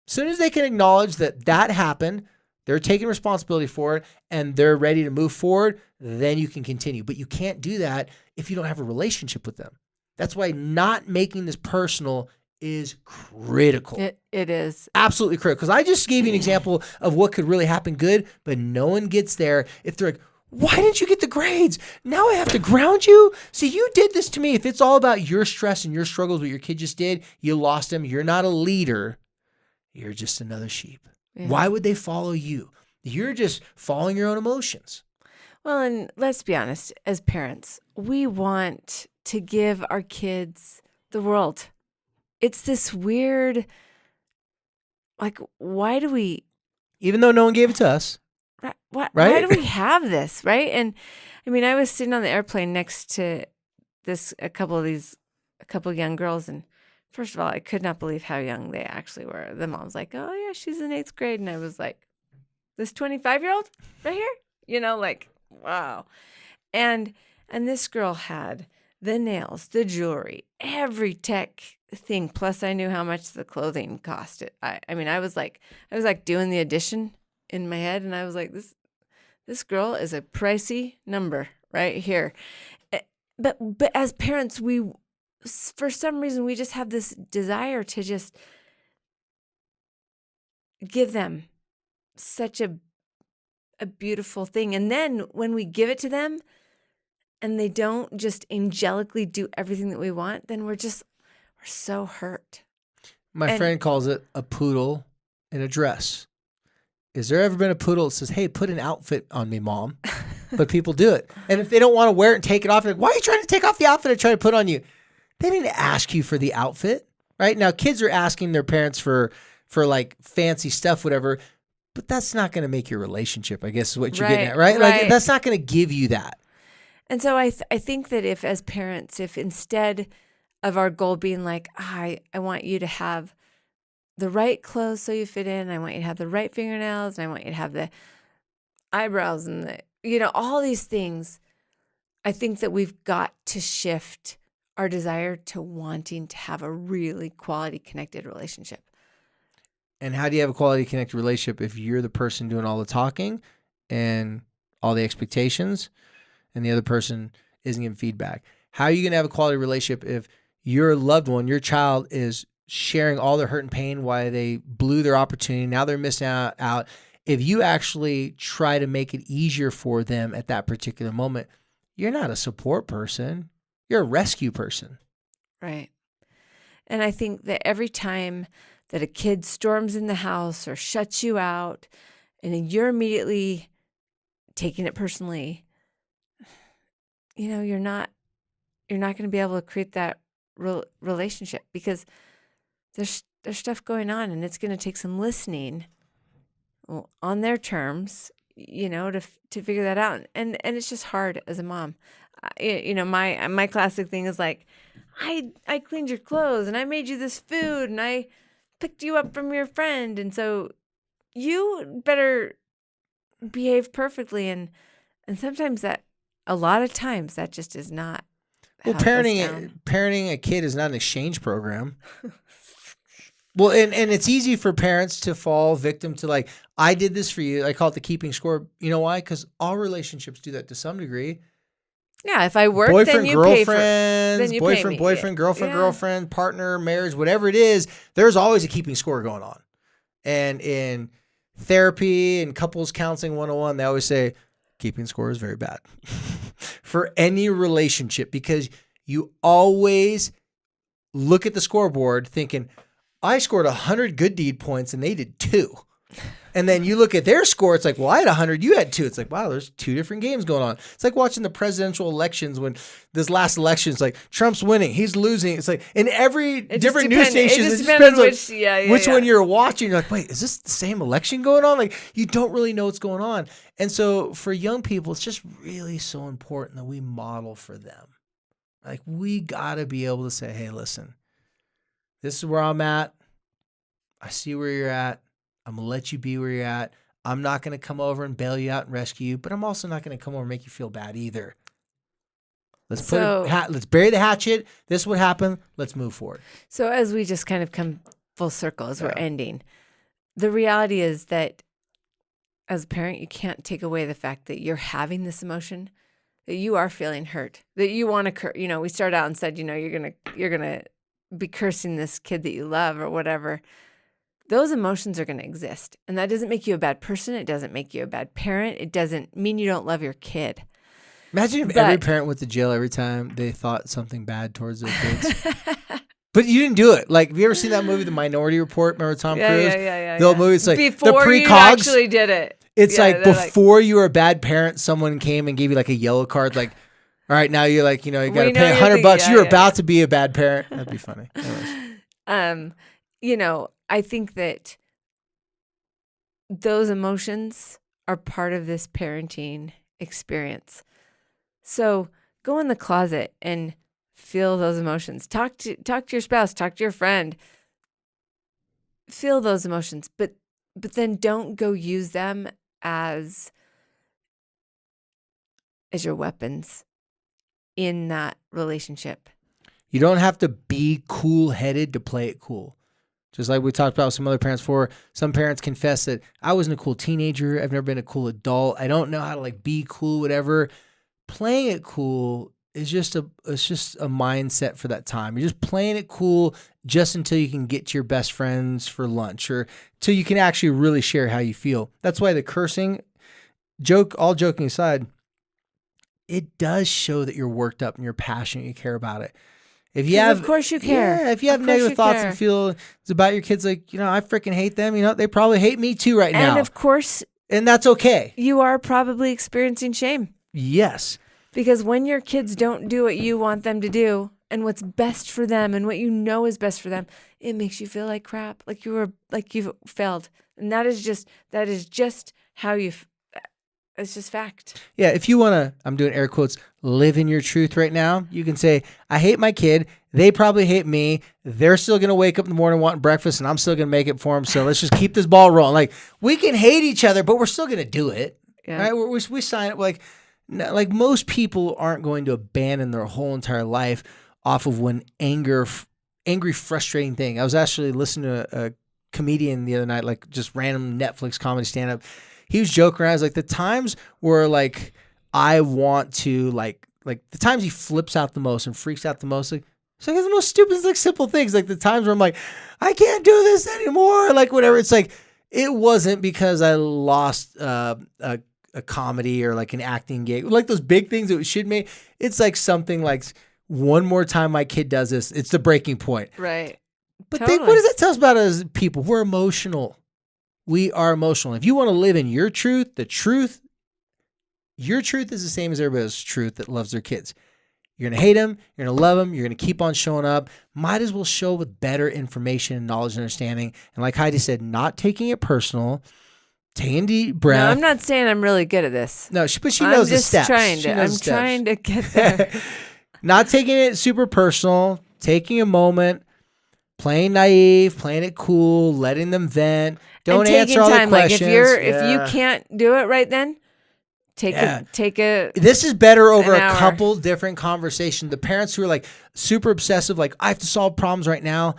As soon as they can acknowledge that happened, they're taking responsibility for it, and they're ready to move forward, then you can continue. But you can't do that if you don't have a relationship with them. That's why not making this personal is critical. It is. Absolutely critical. Because I just gave you an example of what could really happen good, but no one gets there if they're like, why didn't you get the grades? Now I have to ground you? See, you did this to me. If it's all about your stress and your struggles, what your kid just did, you lost them. You're not a leader. You're just another sheep. Yeah. Why would they follow you? You're just following your own emotions. Well, and let's be honest, as parents, we want to give our kids the world. It's this weird, like, why do we? Even though no one gave it to us. Why do we have this, right? And I mean, I was sitting on the airplane next to a couple of young girls, and first of all, I could not believe how young they actually were. The mom's like, oh, yeah, she's in 8th grade. And I was like, this 25-year-old right here? Like, wow. And this girl had the nails, the jewelry, every tech thing. Plus, I knew how much the clothing cost. I mean, I was like doing the addition in my head. And I was like, this girl is a pricey number right here. but as parents, for some reason, we just have this desire to just give them such a beautiful thing. And then when we give it to them and they don't just angelically do everything that we want, then we're so hurt. My friend calls it a poodle in a dress. Is there ever been a poodle that says, hey, put an outfit on me, Mom? But people do it. And if they don't want to wear it and take it off, they're like, why are you trying to take off the outfit and try to put on you? They didn't ask you for the outfit, right? Now, kids are asking their parents for like fancy stuff, whatever, but that's not going to make your relationship, I guess is what you're getting at, right? Like, that's not going to give you that. And so I think that if as parents, if instead of our goal being like, I want you to have the right clothes so you fit in, I want you to have the right fingernails, and I want you to have the eyebrows and all these things, I think that we've got to shift our desire to wanting to have a really quality connected relationship. And how do you have a quality connected relationship if you're the person doing all the talking and all the expectations and the other person isn't giving feedback? How are you going to have a quality relationship if your loved one, your child, is sharing all their hurt and pain, why they blew their opportunity, now they're missing out? If you actually try to make it easier for them at that particular moment, you're not a support person. You're a rescue person. Right. And I think that every time that a kid storms in the house or shuts you out and you're immediately taking it personally, you're not going to be able to create that relationship because there's stuff going on and it's going to take some listening on their terms, to figure that out. And it's just hard as a mom. My classic thing is like, I cleaned your clothes and I made you this food and I picked you up from your friend. And so you better behave perfectly. And sometimes a lot of times that just is not. Well, parenting a kid is not an exchange program. Well, and it's easy for parents to fall victim to like, I did this for you. I call it the keeping score. You know why? Because all relationships do that to some degree. Yeah, if I work, boyfriend, then you pay for girlfriends, boyfriend, girlfriend, partner, marriage, whatever it is, there's always a keeping score going on. And in therapy and couples counseling 101, they always say keeping score is very bad for any relationship because you always look at the scoreboard thinking, I scored 100 good deed points and they did 2. And then you look at their score, it's like, well, I had 100, you had 2. It's like, wow, there's 2 different games going on. It's like watching the presidential elections when this last election is like, Trump's winning, he's losing. It's like in every different news station, it just depends on which one you're watching. You're like, wait, is this the same election going on? Like, you don't really know what's going on. And so for young people, it's just really so important that we model for them. Like, we got to be able to say, hey, listen, this is where I'm at. I see where you're at. I'm going to let you be where you're at. I'm not going to come over and bail you out and rescue you, but I'm also not going to come over and make you feel bad either. Let's bury the hatchet. This is what happened. Let's move forward. So as we just kind of come full circle as we're ending, the reality is that as a parent, you can't take away the fact that you're having this emotion, that you are feeling hurt, that you want to, we started out and said, you're going to be cursing this kid that you love or whatever. Those emotions are going to exist. And that doesn't make you a bad person. It doesn't make you a bad parent. It doesn't mean you don't love your kid. Imagine if every parent went to jail every time they thought something bad towards their kids. But you didn't do it. Like, have you ever seen that movie, The Minority Report? Remember Tom Cruise? Yeah. The old movie, it's like before the precogs. You actually did it. It's like before you were a bad parent, someone came and gave you like a yellow card, like, all right, now you're like, you got to pay $100. You're about to be a bad parent. That'd be funny. Anyways. I think that those emotions are part of this parenting experience. So go in the closet and feel those emotions. Talk to your spouse, talk to your friend. Feel those emotions, but then don't go use them as your weapons in that relationship. You don't have to be cool-headed to play it cool. Just like we talked about with some other parents before, some parents confess that I wasn't a cool teenager. I've never been a cool adult. I don't know how to like be cool, whatever. Playing it cool it's just a mindset for that time. You're just playing it cool just until you can get to your best friends for lunch or till you can actually really share how you feel. That's why the cursing, all joking aside, it does show that you're worked up and you're passionate, you care about it. If you have, of course you care. Yeah, if you have negative thoughts and feelings about your kids, like, I freaking hate them, they probably hate me too right now. And of course, and that's okay. You are probably experiencing shame. Yes. Because when your kids don't do what you want them to do and what's best for them and what you know is best for them, it makes you feel like crap, like you've failed. And that is just how it's just fact. Yeah, if you want to, I'm doing air quotes, live in your truth right now, you can say, I hate my kid. They probably hate me. They're still going to wake up in the morning wanting breakfast, and I'm still going to make it for them. So let's just keep this ball rolling. Like, we can hate each other, but we're still going to do it. Yeah. Right? We sign up like most people aren't going to abandon their whole entire life off of one angry, frustrating thing. I was actually listening to a comedian the other night, like just random Netflix comedy stand-up. He was joking around. Like the times where like I want to like the times he flips out the most and freaks out the most. Like it's like the most stupid, like simple things. Like the times where I'm like, I can't do this anymore. Like whatever. It's like it wasn't because I lost a comedy or like an acting gig. Like those big things that should make. It's like something like one more time my kid does this. It's the breaking point. Right. But what does that tell us about us as people? We're emotional. We are emotional. If you want to live in your truth, your truth is the same as everybody else's truth that loves their kids. You're going to hate them. You're going to love them. You're going to keep on showing up. Might as well show with better information, knowledge, and understanding. And like Heidi said, not taking it personal, taking a deep breath. No, I'm not saying I'm really good at this. No, but she knows the steps. I'm trying to get there. Not taking it super personal, taking a moment, playing naive, playing it cool, letting them vent. Don't answer all the questions. Like if you can't do it right then, take a. This is better over a couple different conversations. The parents who are like super obsessive, like I have to solve problems right now.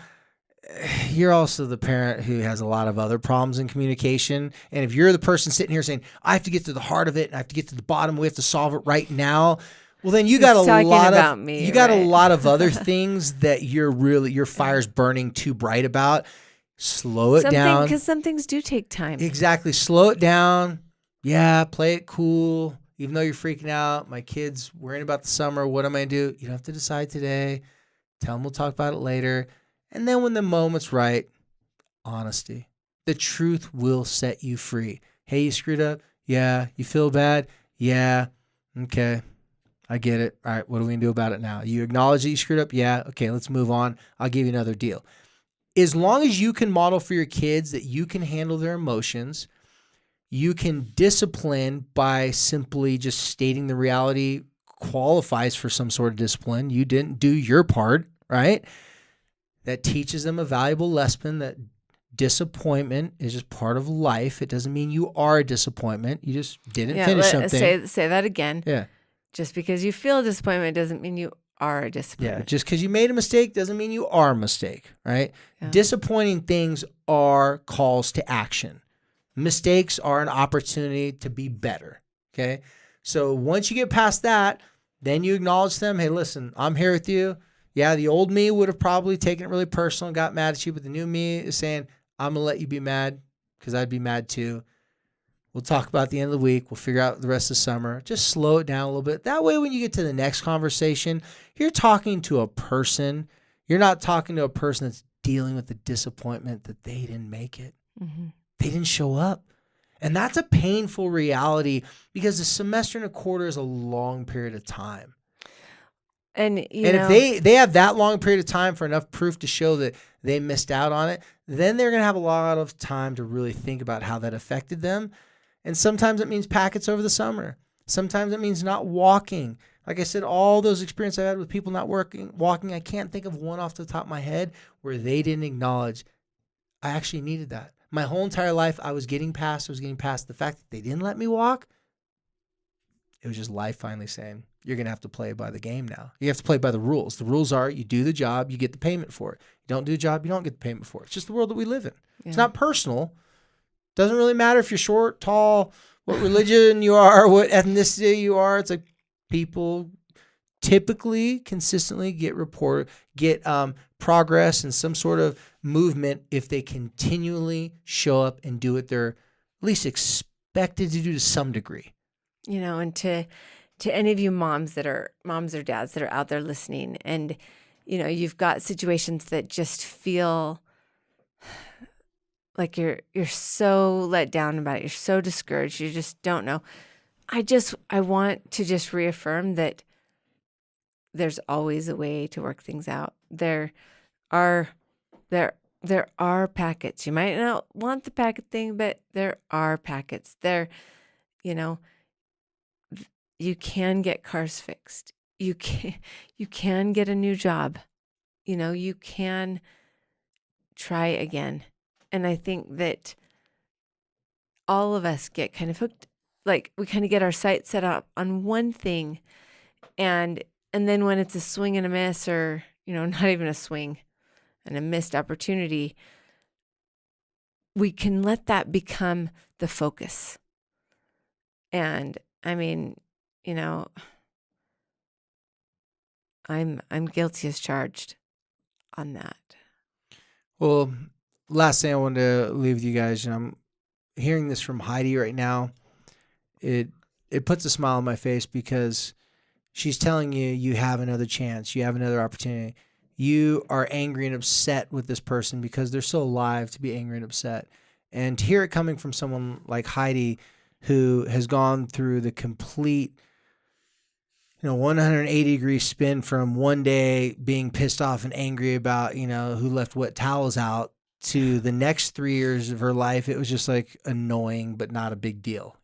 You're also the parent who has a lot of other problems in communication. And if you're the person sitting here saying, I have to get to the heart of it and I have to get to the bottom, we have to solve it right now. Well, then you got a lot of other things that your fire's burning too bright about. Slow it down. Because some things do take time. Exactly. Slow it down. Yeah, play it cool. Even though you're freaking out, my kid's worrying about the summer. What am I going to do? You don't have to decide today. Tell them we'll talk about it later. And then when the moment's right, honesty. The truth will set you free. Hey, you screwed up? Yeah. You feel bad? Yeah. Okay. I get it. All right. What are we going to do about it now? You acknowledge that you screwed up? Yeah. Okay. Let's move on. I'll give you another deal. As long as you can model for your kids that you can handle their emotions, you can discipline by simply just stating the reality qualifies for some sort of discipline. You didn't do your part, right? That teaches them a valuable lesson that disappointment is just part of life. It doesn't mean you are a disappointment. You just didn't finish something. Say that again. Yeah. Just because you feel disappointment doesn't mean you are a disappointment. Yeah. Just because you made a mistake doesn't mean you are a mistake, right? Yeah. Disappointing things are calls to action. Mistakes are an opportunity to be better, okay? So once you get past that, then you acknowledge them. Hey, listen, I'm here with you. Yeah, the old me would have probably taken it really personal and got mad at you, but the new me is saying, I'm going to let you be mad because I'd be mad too. We'll talk about the end of the week. We'll figure out the rest of the summer. Just slow it down a little bit. That way, when you get to the next conversation, you're talking to a person. You're not talking to a person that's dealing with the disappointment that they didn't make it. Mm-hmm. They didn't show up. And that's a painful reality because a semester and a quarter is a long period of time. And if they have that long period of time for enough proof to show that they missed out on it, then they're going to have a lot of time to really think about how that affected them. And sometimes it means packets over the summer. Sometimes it means not walking. Like I said, all those experiences I've had with people not walking, I can't think of one off the top of my head where they didn't acknowledge I actually needed that. My whole entire life, I was getting past the fact that they didn't let me walk. It was just life finally saying, you're going to have to play by the game now. You have to play by the rules. The rules are you do the job, you get the payment for it. You don't do the job, you don't get the payment for it. It's just the world that we live in. Yeah. It's not personal. Doesn't really matter if you're short, tall, what religion you are, what ethnicity you are. It's like people typically consistently get progress and some sort of movement if they continually show up and do what they're at least expected to do to some degree. And to any of you moms or dads that are out there listening, and you've got situations that just feel like you're so let down about it. You're so discouraged. You just don't know. I want to just reaffirm that there's always a way to work things out. There are packets. You might not want the packet thing, but there are packets. You can get cars fixed. You can get a new job. You can try again. And I think that all of us get kind of hooked, like we kind of get our sights set up on one thing, and then when it's a swing and a miss, or not even a swing and a missed opportunity, we can let that become the focus. And I mean, I'm guilty as charged on that. Well, last thing I wanted to leave with you guys, and I'm hearing this from Heidi right now. It puts a smile on my face because she's telling you you have another chance, you have another opportunity. You are angry and upset with this person because they're so alive to be angry and upset. And to hear it coming from someone like Heidi, who has gone through the complete 180-degree spin from one day being pissed off and angry about, who left wet towels out, to the next 3 years of her life, it was just like annoying, but not a big deal,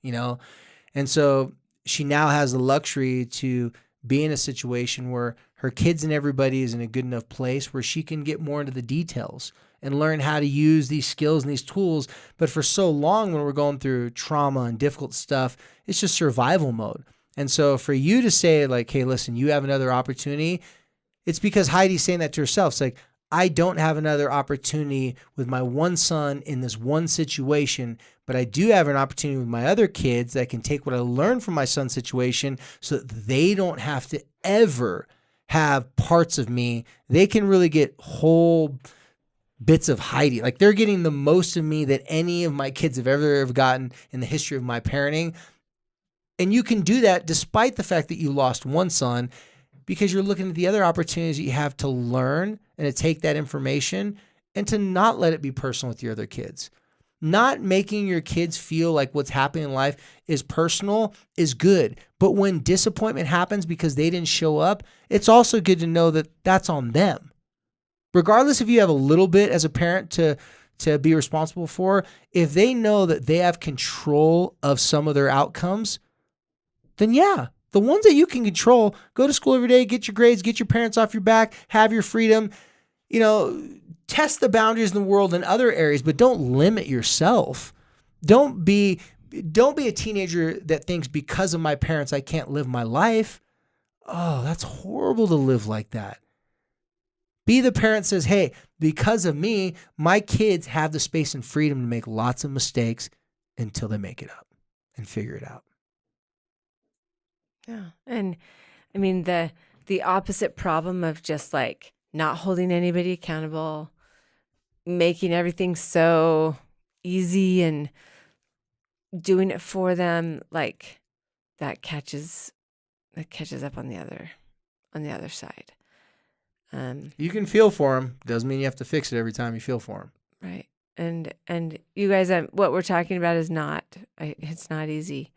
And so she now has the luxury to be in a situation where her kids and everybody is in a good enough place where she can get more into the details and learn how to use these skills and these tools. But for so long, when we're going through trauma and difficult stuff, it's just survival mode. And so for you to say like, hey, listen, you have another opportunity, it's because Heidi's saying that to herself. It's like, I don't have another opportunity with my one son in this one situation, but I do have an opportunity with my other kids that I can take what I learned from my son's situation so that they don't have to ever have parts of me. They can really get whole bits of Heidi. Like they're getting the most of me that any of my kids have ever gotten in the history of my parenting. And you can do that despite the fact that you lost one son, because you're looking at the other opportunities that you have to learn and to take that information and to not let it be personal with your other kids. Not making your kids feel like what's happening in life is personal is good. But when disappointment happens because they didn't show up, it's also good to know that that's on them. Regardless if you have a little bit as a parent to be responsible for, if they know that they have control of some of their outcomes, then yeah, the ones that you can control, go to school every day, get your grades, get your parents off your back, have your freedom, test the boundaries in the world in other areas, but don't limit yourself. Don't be a teenager that thinks because of my parents, I can't live my life. Oh, that's horrible to live like that. Be the parent that says, hey, because of me, my kids have the space and freedom to make lots of mistakes until they make it up and figure it out. Yeah. And I mean, the opposite problem of just like not holding anybody accountable, making everything so easy and doing it for them, like that catches up on the other side. You can feel for them. Doesn't mean you have to fix it every time you feel for them. Right. And you guys, what we're talking about is it's not easy,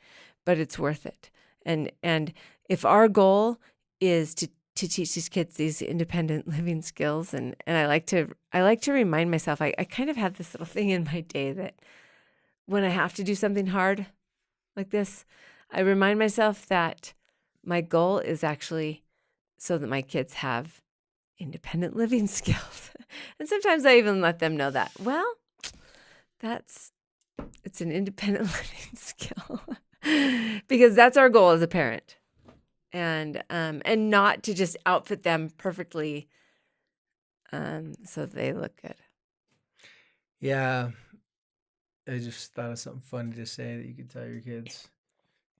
but it's worth it. And if our goal is to teach these kids these independent living skills, and I like to remind myself, I kind of have this little thing in my day that when I have to do something hard like this, I remind myself that my goal is actually so that my kids have independent living skills. And sometimes I even let them know that, well, it's an independent living skill. Because that's our goal as a parent, and not to just outfit them perfectly, so they look good. Yeah, I just thought of something funny to say that you could tell your kids.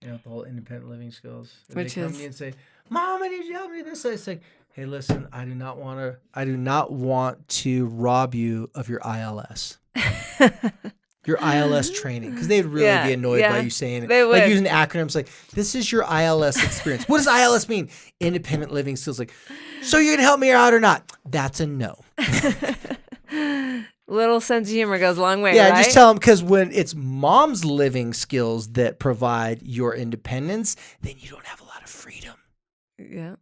You know, the whole independent living skills. And Which they come is- to me and say, "Mom, I need you to help me with this." It's like, hey, listen, I do not want to rob you of your ILS. Your ILS training, because they'd really Yeah, be annoyed by yeah, you saying it. they Like would. using acronyms like, this is your ILS experience. What does ILS mean? Independent living skills. Like, so you're going to help me out or not? That's a no. Little sense of humor goes a long way, Yeah, right? just tell them, because when it's mom's living skills that provide your independence, then you don't have a lot of freedom. Yeah.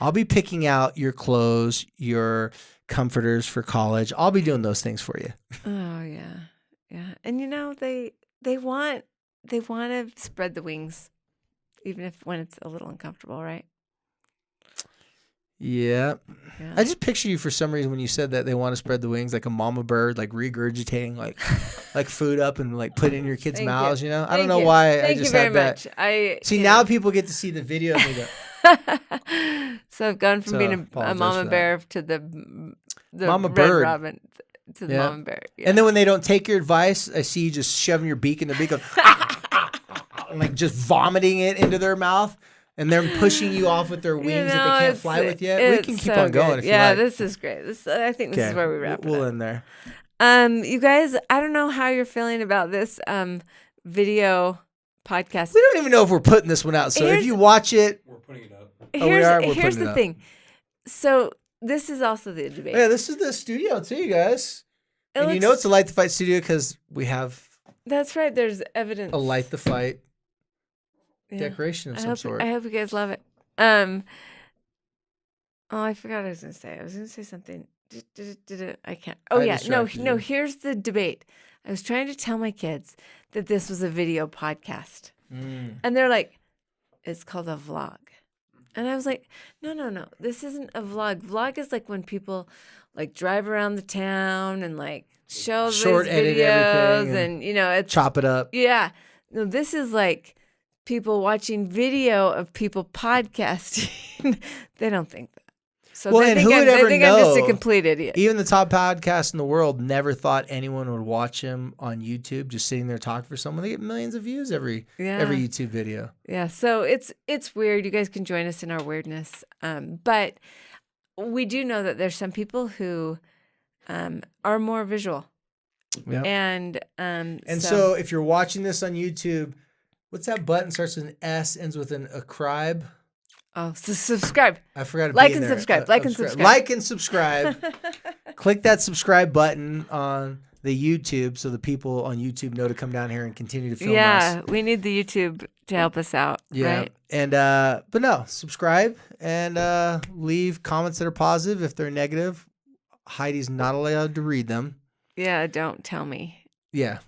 I'll be picking out your clothes, your comforters for college. I'll be doing those things for you. Oh yeah. And you know they want to spread the wings, even if when it's a little uncomfortable, right? Yeah. Yeah. I just picture you for some reason when you said that they want to spread the wings like a mama bird, like regurgitating like food up and like put it in your kids' Thank mouths, you. I don't Thank know you. why I Thank just you very had that. much. See, now people get to see the video of me go, So I've gone from So, being a apologize mama for that. bear to the Mama red bird. robin to the Yeah. mama bear. Yeah. And then when they don't take your advice, I see you just shoving your beak in their beak, going, and like just vomiting it into their mouth, and they're pushing you off with their wings that they can't fly with yet. We can keep on going if you like. This is great. I think this is where we wrap we'll it up. end there. You guys, I don't know how you're feeling about this video podcast. We don't even know if we're putting this one out. So if you watch it, We're putting it up. we are. We're Here's putting it the up. thing. So this is also the debate. Yeah, this is the studio too, you guys. It And you know looks- it's a Light the Fight studio because we have That's right. There's evidence. a Light the Fight Yeah. decoration of some sort. I hope you guys love it. Oh, I forgot what I was going to say. I was going to say something. I can't. Oh, I yeah. No, distracted no. you. Here's the debate. I was trying to tell my kids that this was a video podcast. And they're like, it's called a vlog. And I was like, no. This isn't a vlog. Vlog is like when people like drive around the town and like show Short these edit videos everything and you know, it's Chop it up. yeah. No, this is like people watching video of people podcasting. They don't think that. So Well, they and think, who would ever I'm just a know? complete idiot. Even the top podcast in the world never thought anyone would watch him on YouTube, just sitting there talking for someone. They get millions of views every YouTube video. Yeah. So it's weird. You guys can join us in our weirdness. But we do know that there's some people who are more visual. Yeah. And so if you're watching this on YouTube, what's that button? Starts with an S, ends with an acribe. oh, so subscribe. I forgot to Like be in and there. subscribe. Like and subscribe. Like and subscribe. Click that subscribe button on the YouTube so the people on YouTube know to come down here and continue to film us. Yeah, we need the YouTube to help us out. Yeah. Right? And but no, subscribe and leave comments that are positive. If they're negative, Heidi's not allowed to read them. Yeah, don't tell me. Yeah.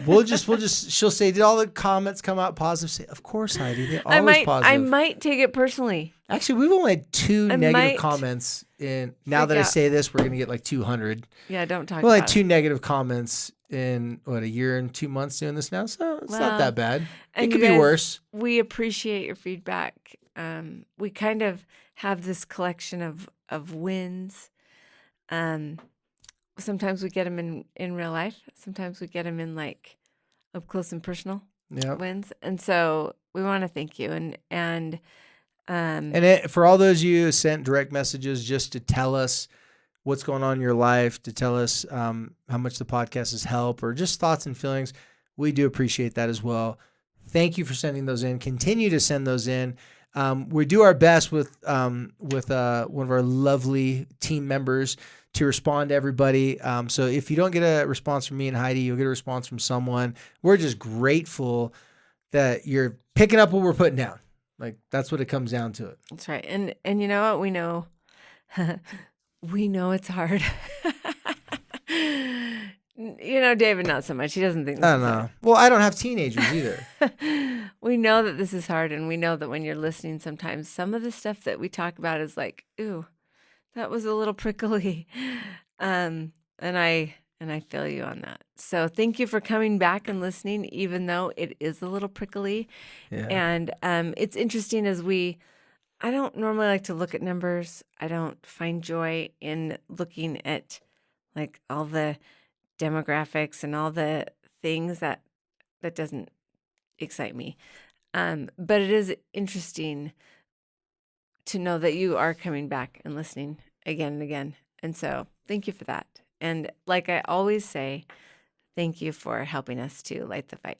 we'll just she'll say, did all the comments come out positive? Say, of course, Heidi. They're always positive. I might take it personally. Actually, we've only had two I negative might comments in now freak that I out. say this, we're gonna get like 200. Yeah, don't talk We only about had two negative comments in a year and 2 months doing this now, so it's Well, not that bad. and It could you be guys- worse. it. We appreciate your feedback. We kind of have this collection of wins. Sometimes we get them in real life. Sometimes we get them in like up close and personal Yeah. wins. And so we want to thank you. And For all those of you who sent direct messages just to tell us what's going on in your life, to tell us how much the podcast has helped, or just thoughts and feelings, we do appreciate that as well. Thank you for sending those in. Continue to send those in. We do our best with one of our lovely team members to respond to everybody. So if you don't get a response from me and Heidi, you'll get a response from someone. We're just grateful that you're picking up what we're putting down. Like, that's what it comes down to it. that's right. And you know what? We know we know it's hard. You know, David, not so much. He doesn't think this I don't is know. hard. Well, I don't have teenagers either. We know that this is hard, and we know that when you're listening, sometimes some of the stuff that we talk about is like, ooh, that was a little prickly. And I feel you on that. So thank you for coming back and listening, even though it is a little prickly. Yeah. And it's interesting I don't normally like to look at numbers. I don't find joy in looking at like all the demographics and all the things that doesn't excite me. But it is interesting to know that you are coming back and listening again and again. And so thank you for that. And like I always say, thank you for helping us to light the fight.